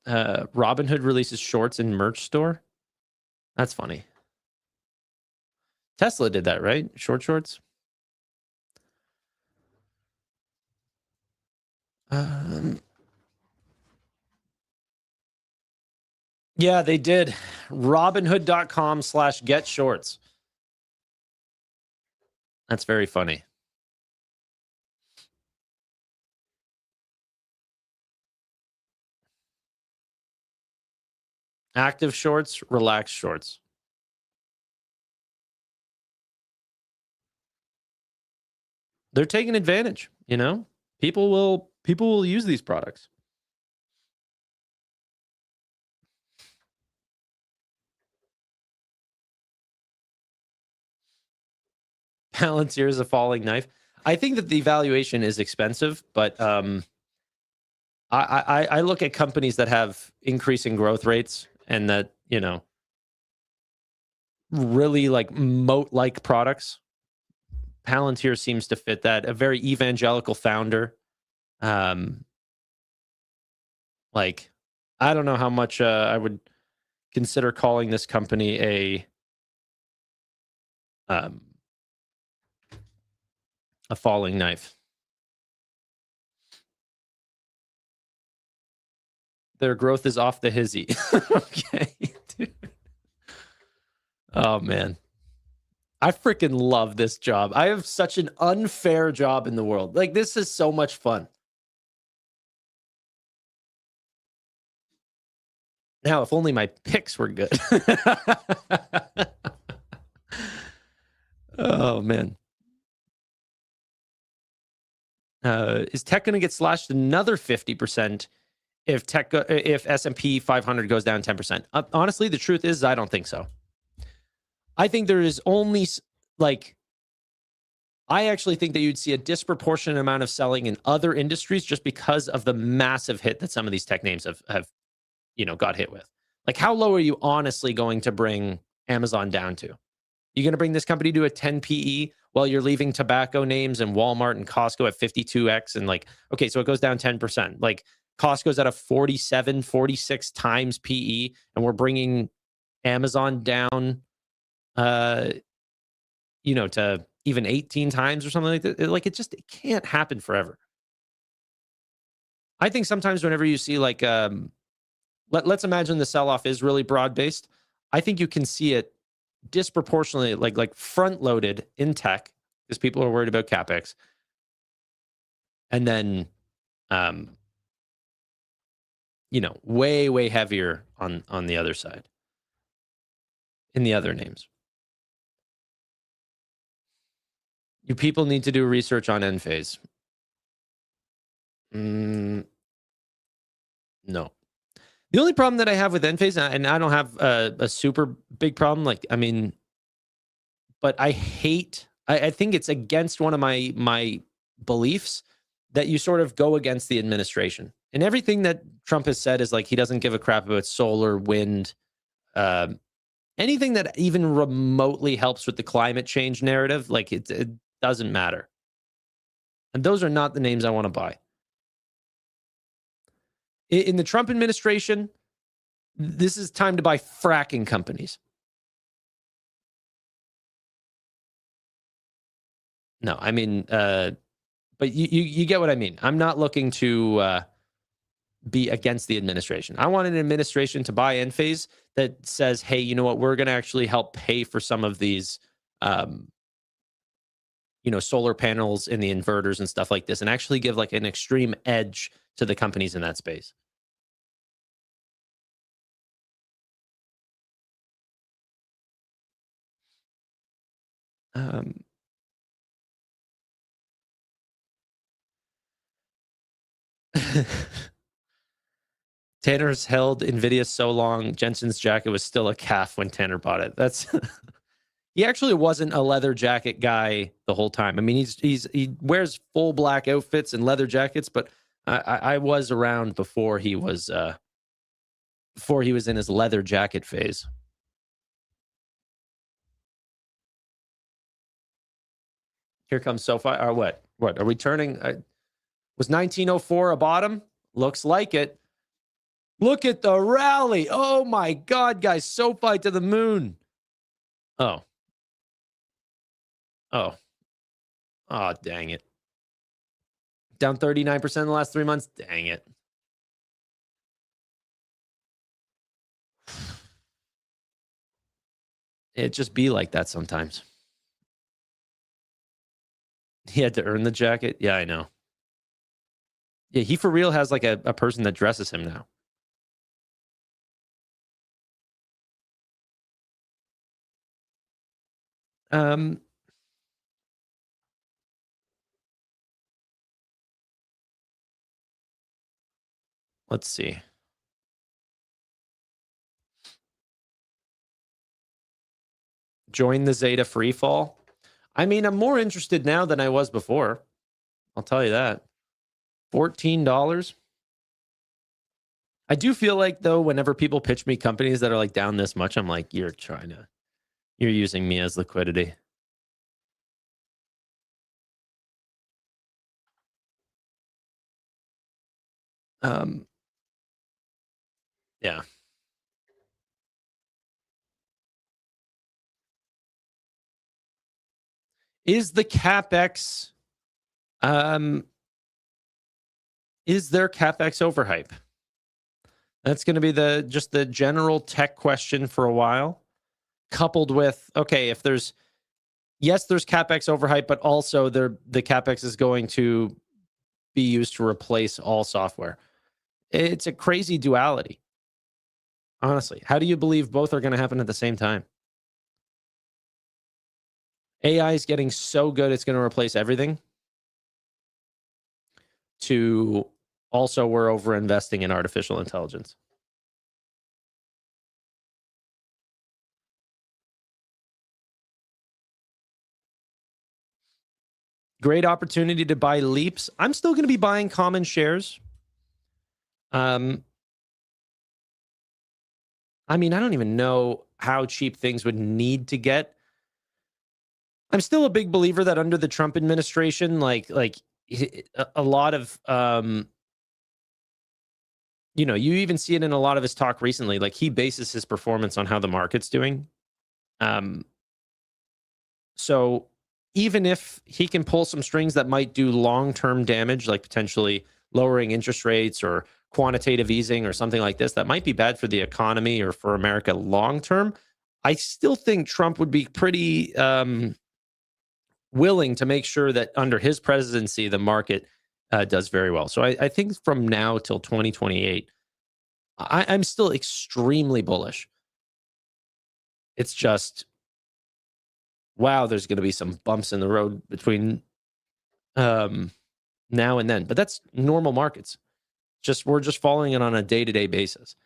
Robinhood releases shorts in merch store. That's funny. Tesla did that, right? Shorts. Yeah, they did. Robinhood.com/getshorts. That's very funny. Active shorts, relaxed shorts. They're taking advantage, you know? People will use these products. Palantir is a falling knife. I think that the valuation is expensive, but I look at companies that have increasing growth rates and that, you know, really like moat-like products. Palantir seems to fit that. A very evangelical founder. Like, I don't know how much I would consider calling this company a falling knife. Their growth is off the hizzy. Okay, dude. Oh, man. I freaking love this job. I have such an unfair job in the world. Like, this is so much fun. Now, if only my picks were good. Oh, man. Is tech going to get slashed another 50% if S&P 500 goes down 10%? Honestly, the truth is I don't think so. I think there is only like, I actually think that you'd see a disproportionate amount of selling in other industries just because of the massive hit that some of these tech names have you know, got hit with. Like, how low are you honestly going to bring Amazon down to? You're going to bring this company to a 10 PE while you're leaving tobacco names and Walmart and Costco at 52x, and like, okay, so it goes down 10%. Like, Costco's at a 47, 46 times PE, and we're bringing Amazon down, you know, to even 18 times or something like that. Like, it can't happen forever. I think sometimes whenever you see like, let's imagine the sell-off is really broad-based. I think you can see it disproportionately, like front-loaded in tech because people are worried about CapEx. And then, you know, way heavier on the other side in the other names. You people need to do research on Enphase. No. The only problem that I have with Enphase, and I don't have a super big problem, like, I mean, but I think it's against one of my beliefs that you sort of go against the administration. And everything that Trump has said is like, he doesn't give a crap about solar, wind, anything that even remotely helps with the climate change narrative. Like, it doesn't matter. And those are not the names I want to buy. In the Trump administration, this is time to buy fracking companies. No, I mean, But you get what I mean. I'm not looking to be against the administration. I want an administration to buy in phase that says, hey, you know what, we're going to actually help pay for some of these, solar panels and the inverters and stuff like this, and actually give like an extreme edge to the companies in that space. Tanner's held Nvidia so long, Jensen's jacket was still a calf when Tanner bought it. That's he actually wasn't a leather jacket guy the whole time. I mean, he wears full black outfits and leather jackets, but I was around before he was in his leather jacket phase. Here comes SoFi. Or what? What are we turning? Was 1904 a bottom? Looks like it. Look at the rally. Oh my God, guys. SoFi to the moon. Oh, dang it. Down 39% in the last 3 months. Dang it. It just be like that sometimes. He had to earn the jacket. Yeah, I know. Yeah, he for real has like a person that dresses him now. Let's see. Join the Zeta free fall. I mean, I'm more interested now than I was before. I'll tell you that. $14. I do feel like, though, whenever people pitch me companies that are like down this much, I'm like, you're using me as liquidity. Yeah. Is the CapEx, is there CapEx overhype? That's going to be just the general tech question for a while, coupled with, okay, if there's CapEx overhype, but also the CapEx is going to be used to replace all software. It's a crazy duality. Honestly, how do you believe both are going to happen at the same time? AI is getting so good it's going to replace everything, to also we're over investing in artificial intelligence. Great opportunity to buy leaps. I'm still going to be buying common shares. I mean, I don't even know how cheap things would need to get. I'm still a big believer that under the Trump administration, like a lot of, you even see it in a lot of his talk recently. Like, he bases his performance on how the market's doing. So even if he can pull some strings that might do long-term damage, like potentially lowering interest rates or quantitative easing or something like this, that might be bad for the economy or for America long-term, I still think Trump would be pretty willing to make sure that under his presidency, the market does very well. So I think from now till 2028, I'm still extremely bullish. It's just, wow, there's going to be some bumps in the road between now and then. But that's normal markets. We're just following it on a day-to-day basis.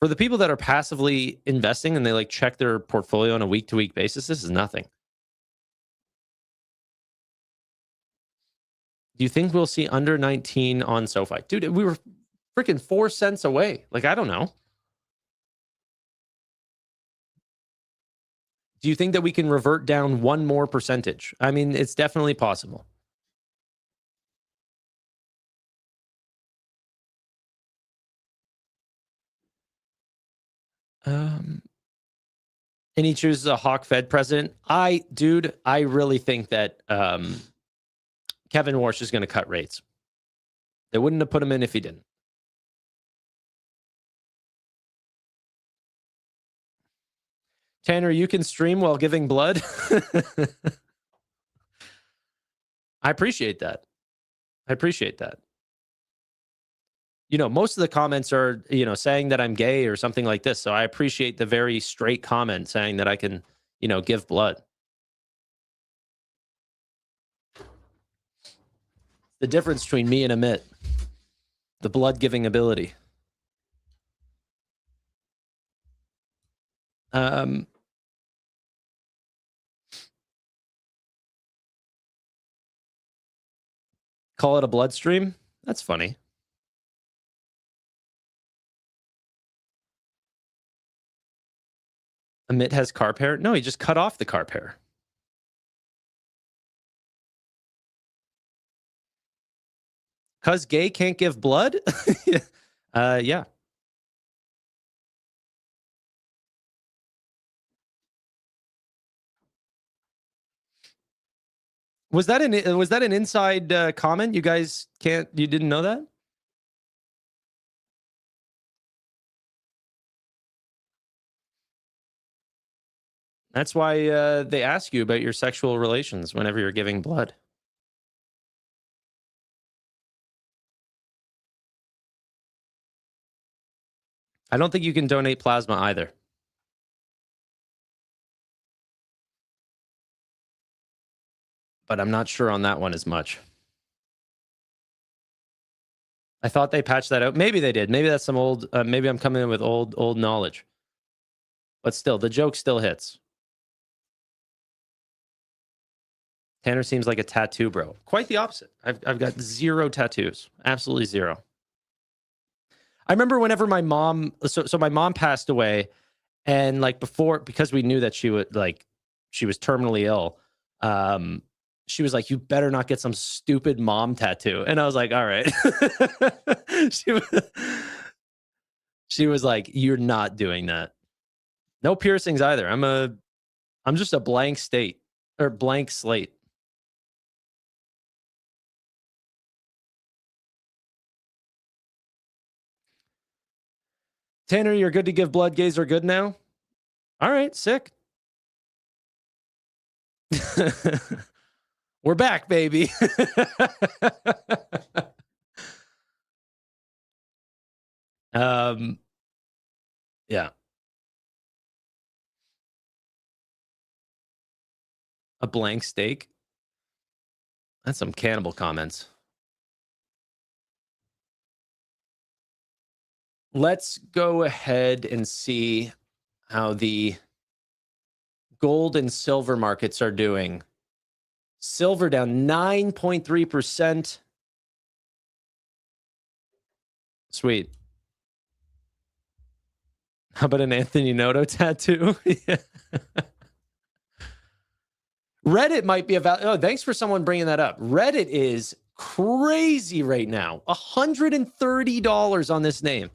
For the people that are passively investing and they like check their portfolio on a week-to-week basis, this is nothing. Do you think we'll see under 19 on SoFi? Dude, we were freaking 4 cents away. Like, I don't know. Do you think that we can revert down one more percentage? I mean, it's definitely possible. And he chooses a hawk Fed president. I really think that Kevin Warsh is going to cut rates. They wouldn't have put him in if he didn't. Tanner, you can stream while giving blood. I appreciate that. I appreciate that. You know, most of the comments are, you know, saying that I'm gay or something like this. So I appreciate the very straight comment saying that I can, you know, give blood. The difference between me and Amit, the blood giving ability. Call it a bloodstream? That's funny. Amit has carp hair? No, he just cut off the carp hair. Cause gay can't give blood? Yeah. Was that an inside comment? You guys you didn't know that? That's why they ask you about your sexual relations whenever you're giving blood. I don't think you can donate plasma either. But I'm not sure on that one as much. I thought they patched that out. Maybe they did. Maybe that's some old, maybe I'm coming in with old knowledge. But still, the joke still hits. Tanner seems like a tattoo bro. Quite the opposite. I've got 0 tattoos. Absolutely 0. I remember whenever my mom, so my mom passed away, and like before, because we knew that she was terminally ill, she was like, you better not get some stupid mom tattoo. And I was like, all right. She was like, you're not doing that. No piercings either. I'm just a blank slate. Tanner, you're good to give blood. Gays are good now. All right, sick. We're back, baby. Yeah. A blank steak. That's some cannibal comments. Let's go ahead and see how the gold and silver markets are doing. Silver down 9.3%. Sweet. How about an Anthony Noto tattoo? Yeah. Reddit might be about. Oh, thanks for someone bringing that up. Reddit is crazy right now. $130 on this name.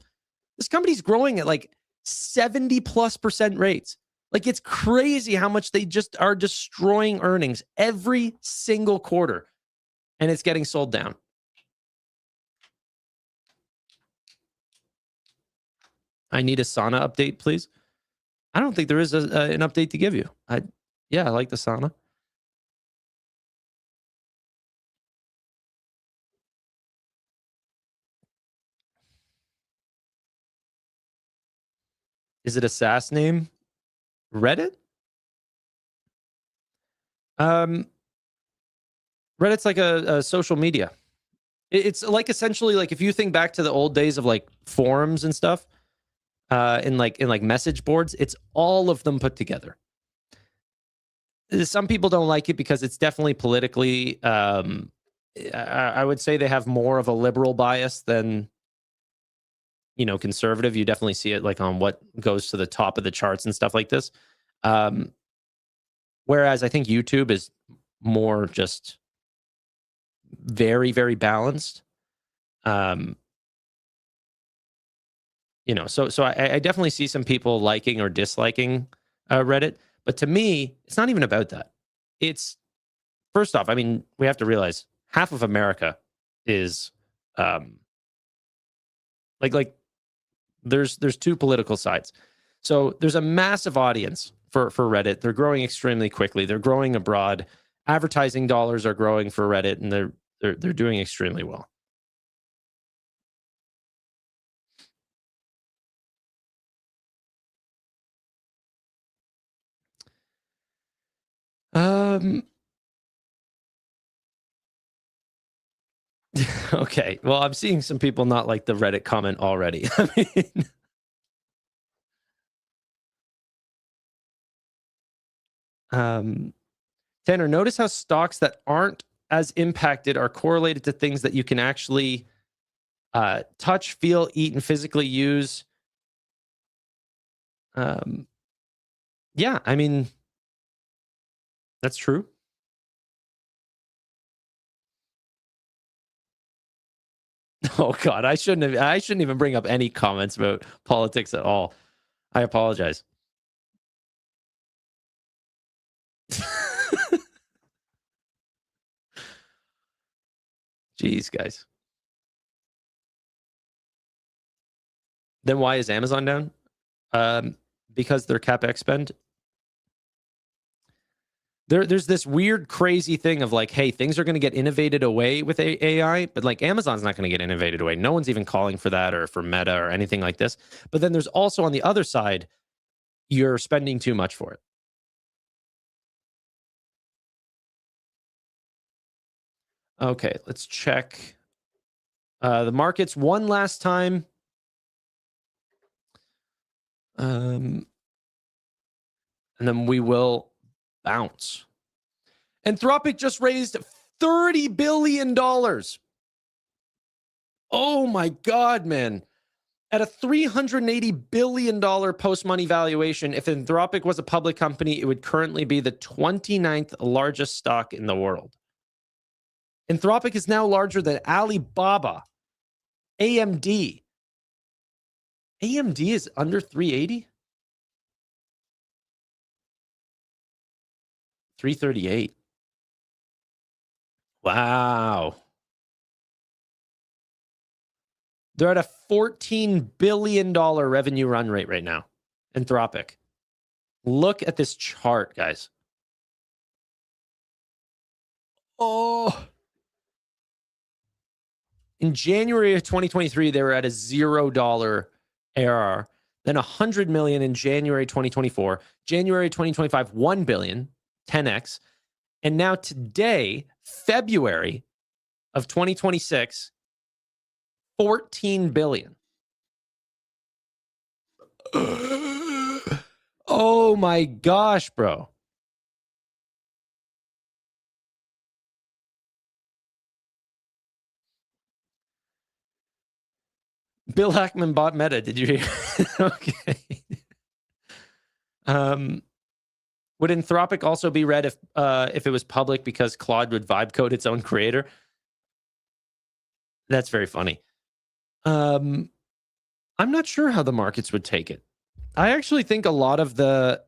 This company's growing at like 70+% rates. Like, it's crazy how much they just are destroying earnings every single quarter, and it's getting sold down. I need a sauna update, please. I don't think there is an update to give you. Yeah, I like the sauna. Is it a SaaS name? Reddit? Reddit's like a social media. It's like essentially like if you think back to the old days of like forums and stuff, in like message boards, it's all of them put together. Some people don't like it because it's definitely politically, I would say they have more of a liberal bias than, you know, conservative. You definitely see it like on what goes to the top of the charts and stuff like this. Whereas I think YouTube is more just very, very balanced. You know, so I definitely see some people liking or disliking Reddit, but to me, it's not even about that. It's, first off, I mean, we have to realize half of America is like there's two political sides. So there's a massive audience for Reddit. They're growing extremely quickly. They're growing abroad. Advertising dollars are growing for Reddit, and they're doing extremely well. Okay. Well, I'm seeing some people not like the Reddit comment already. I mean, Tanner, notice how stocks that aren't as impacted are correlated to things that you can actually touch, feel, eat, and physically use. Yeah, I mean, that's true. Oh God, I shouldn't even bring up any comments about politics at all. I apologize. Jeez, guys. Then why is Amazon down? Because their CapEx spend. There's this weird, crazy thing of like, hey, things are going to get innovated away with AI, but like Amazon's not going to get innovated away. No one's even calling for that or for Meta or anything like this. But then there's also on the other side, you're spending too much for it. Okay, let's check the markets one last time. And then we will bounce. Anthropic just raised $30 billion. Oh my God, man. At a $380 billion post-money valuation, if Anthropic was a public company, it would currently be the 29th largest stock in the world. Anthropic is now larger than Alibaba, AMD. AMD is under 380? 338. Wow. They're at a $14 billion revenue run rate right now. Anthropic. Look at this chart, guys. Oh. In January of 2023, they were at a $0 ARR. Then 100 million in January 2024. January 2025, 1 billion, 10x. And now today, February of 2026, 14 billion. Oh my gosh, bro. Bill Ackman bought Meta. Did you hear? Okay. Would Anthropic also be red if it was public because Claude would vibe code its own creator? That's very funny. I'm not sure how the markets would take it. I actually think a lot of the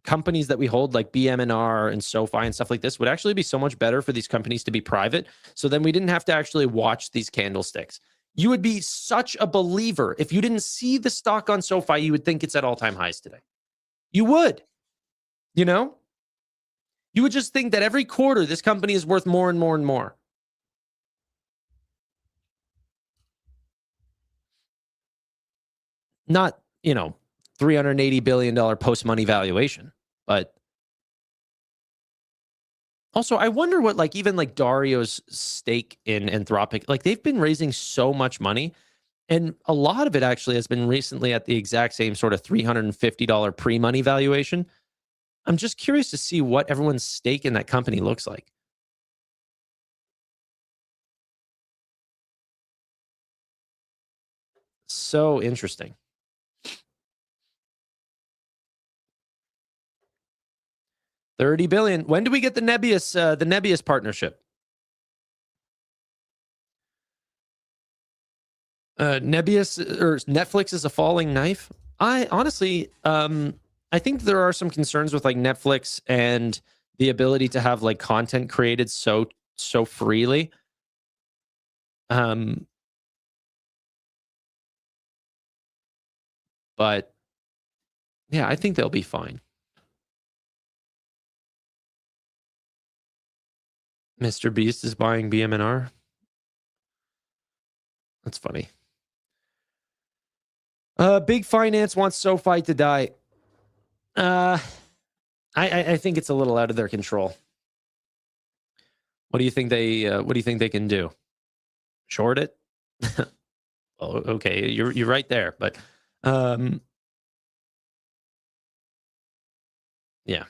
companies that we hold, like BM&R and SoFi and stuff like this, would actually be so much better for these companies to be private. So then we didn't have to actually watch these candlesticks. You would be such a believer. If you didn't see the stock on SoFi, you would think it's at all-time highs today. You would. You know? You would just think that every quarter, this company is worth more and more and more. Not, you know, $380 billion post-money valuation. But also, I wonder what, like, even like Dario's stake in Anthropic, like they've been raising so much money. And a lot of it actually has been recently at the exact same sort of $350 pre-money valuation. I'm just curious to see what everyone's stake in that company looks like. So interesting. $30 billion. When do we get the Nebius partnership? Nebius or Netflix is a falling knife. I honestly, I think there are some concerns with like Netflix and the ability to have like content created so freely. But yeah, I think they'll be fine. Mr. Beast is buying BM&R. That's funny. Big Finance wants SoFi to die. I think it's a little out of their control. What do you think they can do? Short it? Oh, okay, you're right there, but yeah.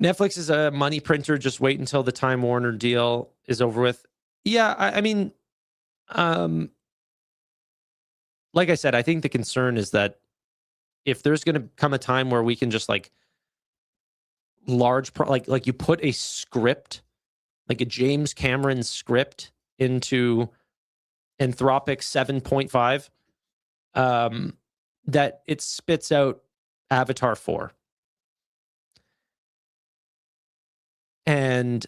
Netflix is a money printer. Just wait until the Time Warner deal is over with. Yeah, I mean, like I said, I think the concern is that if there's going to come a time where we can just like like you put a script, like a James Cameron script into Anthropic 7.5, that it spits out Avatar 4. And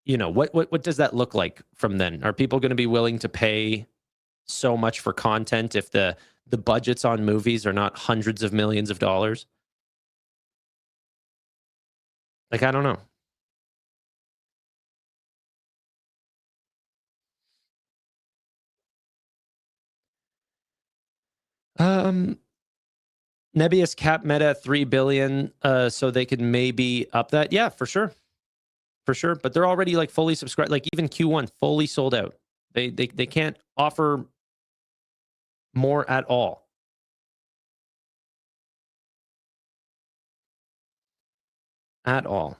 you know, what does that look like from then? Are people going to be willing to pay so much for content if the budgets on movies are not hundreds of millions of dollars? Like, I don't know. Nebius cap Meta at 3 billion, so they could maybe up that. Yeah, for sure. For sure. But they're already like fully subscribed. Like even Q1 fully sold out. They can't offer more at all. At all.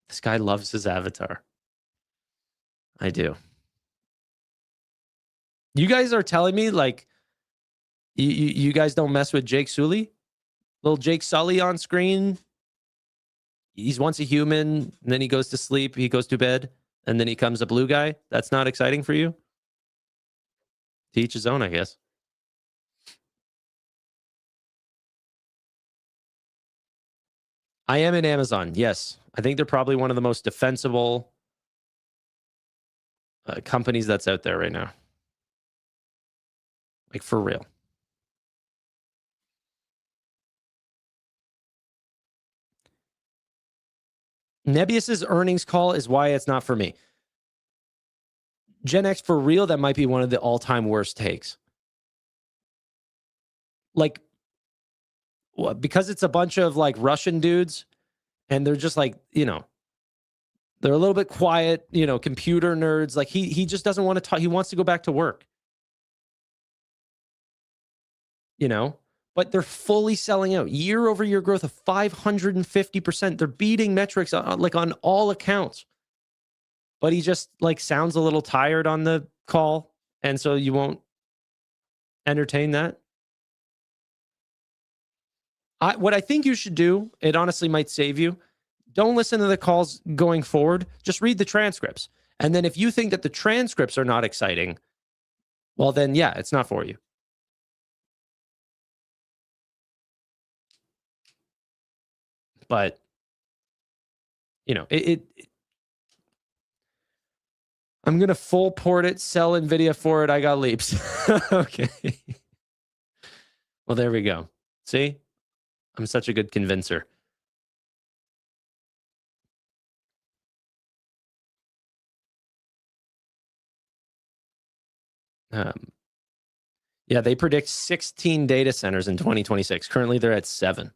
This guy loves his avatar. I do. You guys are telling me like you guys don't mess with Jake Sully? Little Jake Sully on screen. He's once a human, and then he goes to sleep, he goes to bed, and then he becomes a blue guy. That's not exciting for you? To each his own, I guess. I am in Amazon, yes. I think they're probably one of the most defensible companies that's out there right now. Like, for real. Nebius's earnings call is why it's not for me. Gen X, for real, that might be one of the all-time worst takes. Like, because it's a bunch of like Russian dudes and they're just like, you know, they're a little bit quiet, you know, computer nerds. Like he just doesn't want to talk. He wants to go back to work, you know, but they're fully selling out. Year over year growth of 550%. They're beating metrics on all accounts, but he just like sounds a little tired on the call. And so you won't entertain that. What I think you should do, it honestly might save you. Don't listen to the calls going forward. Just read the transcripts. And then if you think that the transcripts are not exciting, well, then, yeah, it's not for you. But, you know, I'm going to full port it, sell NVIDIA for it. I got leaps. Okay. Well, there we go. See? I'm such a good convincer. Yeah, they predict 16 data centers in 2026. Currently, they're at 7.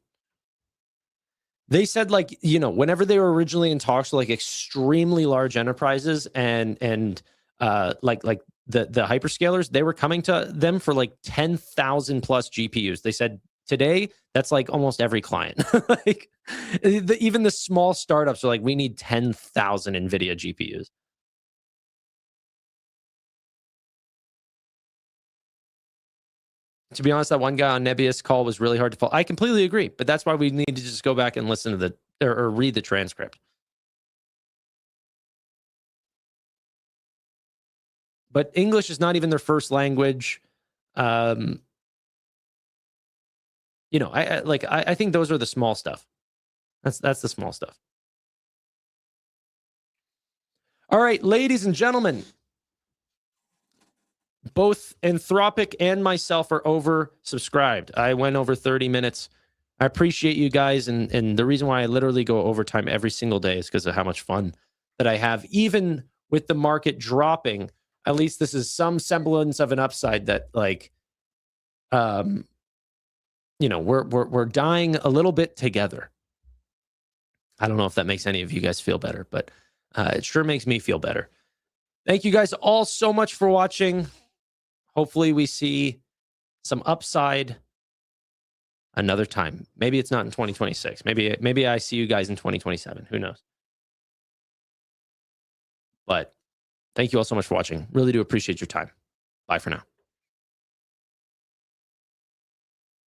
They said, like, you know, whenever they were originally in talks with like extremely large enterprises and like the hyperscalers, they were coming to them for like 10,000 plus GPUs. They said today that's like almost every client. Like even the small startups are like, we need 10,000 NVIDIA GPUs. To be honest, that one guy on Nebius call was really hard to follow. I completely agree, but that's why we need to just go back and listen to or read the transcript. But English is not even their first language. you know, I think those are the small stuff. That's the small stuff. All right, ladies and gentlemen, both Anthropic and myself are over subscribed. I went over 30 minutes. I appreciate you guys. And the reason why I literally go overtime every single day is because of how much fun that I have. Even with the market dropping, at least this is some semblance of an upside that, like, you know, we're dying a little bit together. I don't know if that makes any of you guys feel better, but it sure makes me feel better. Thank you guys all so much for watching. Hopefully we see some upside another time. Maybe it's not in 2026. Maybe I see you guys in 2027. Who knows? But thank you all so much for watching. Really do appreciate your time. Bye for now.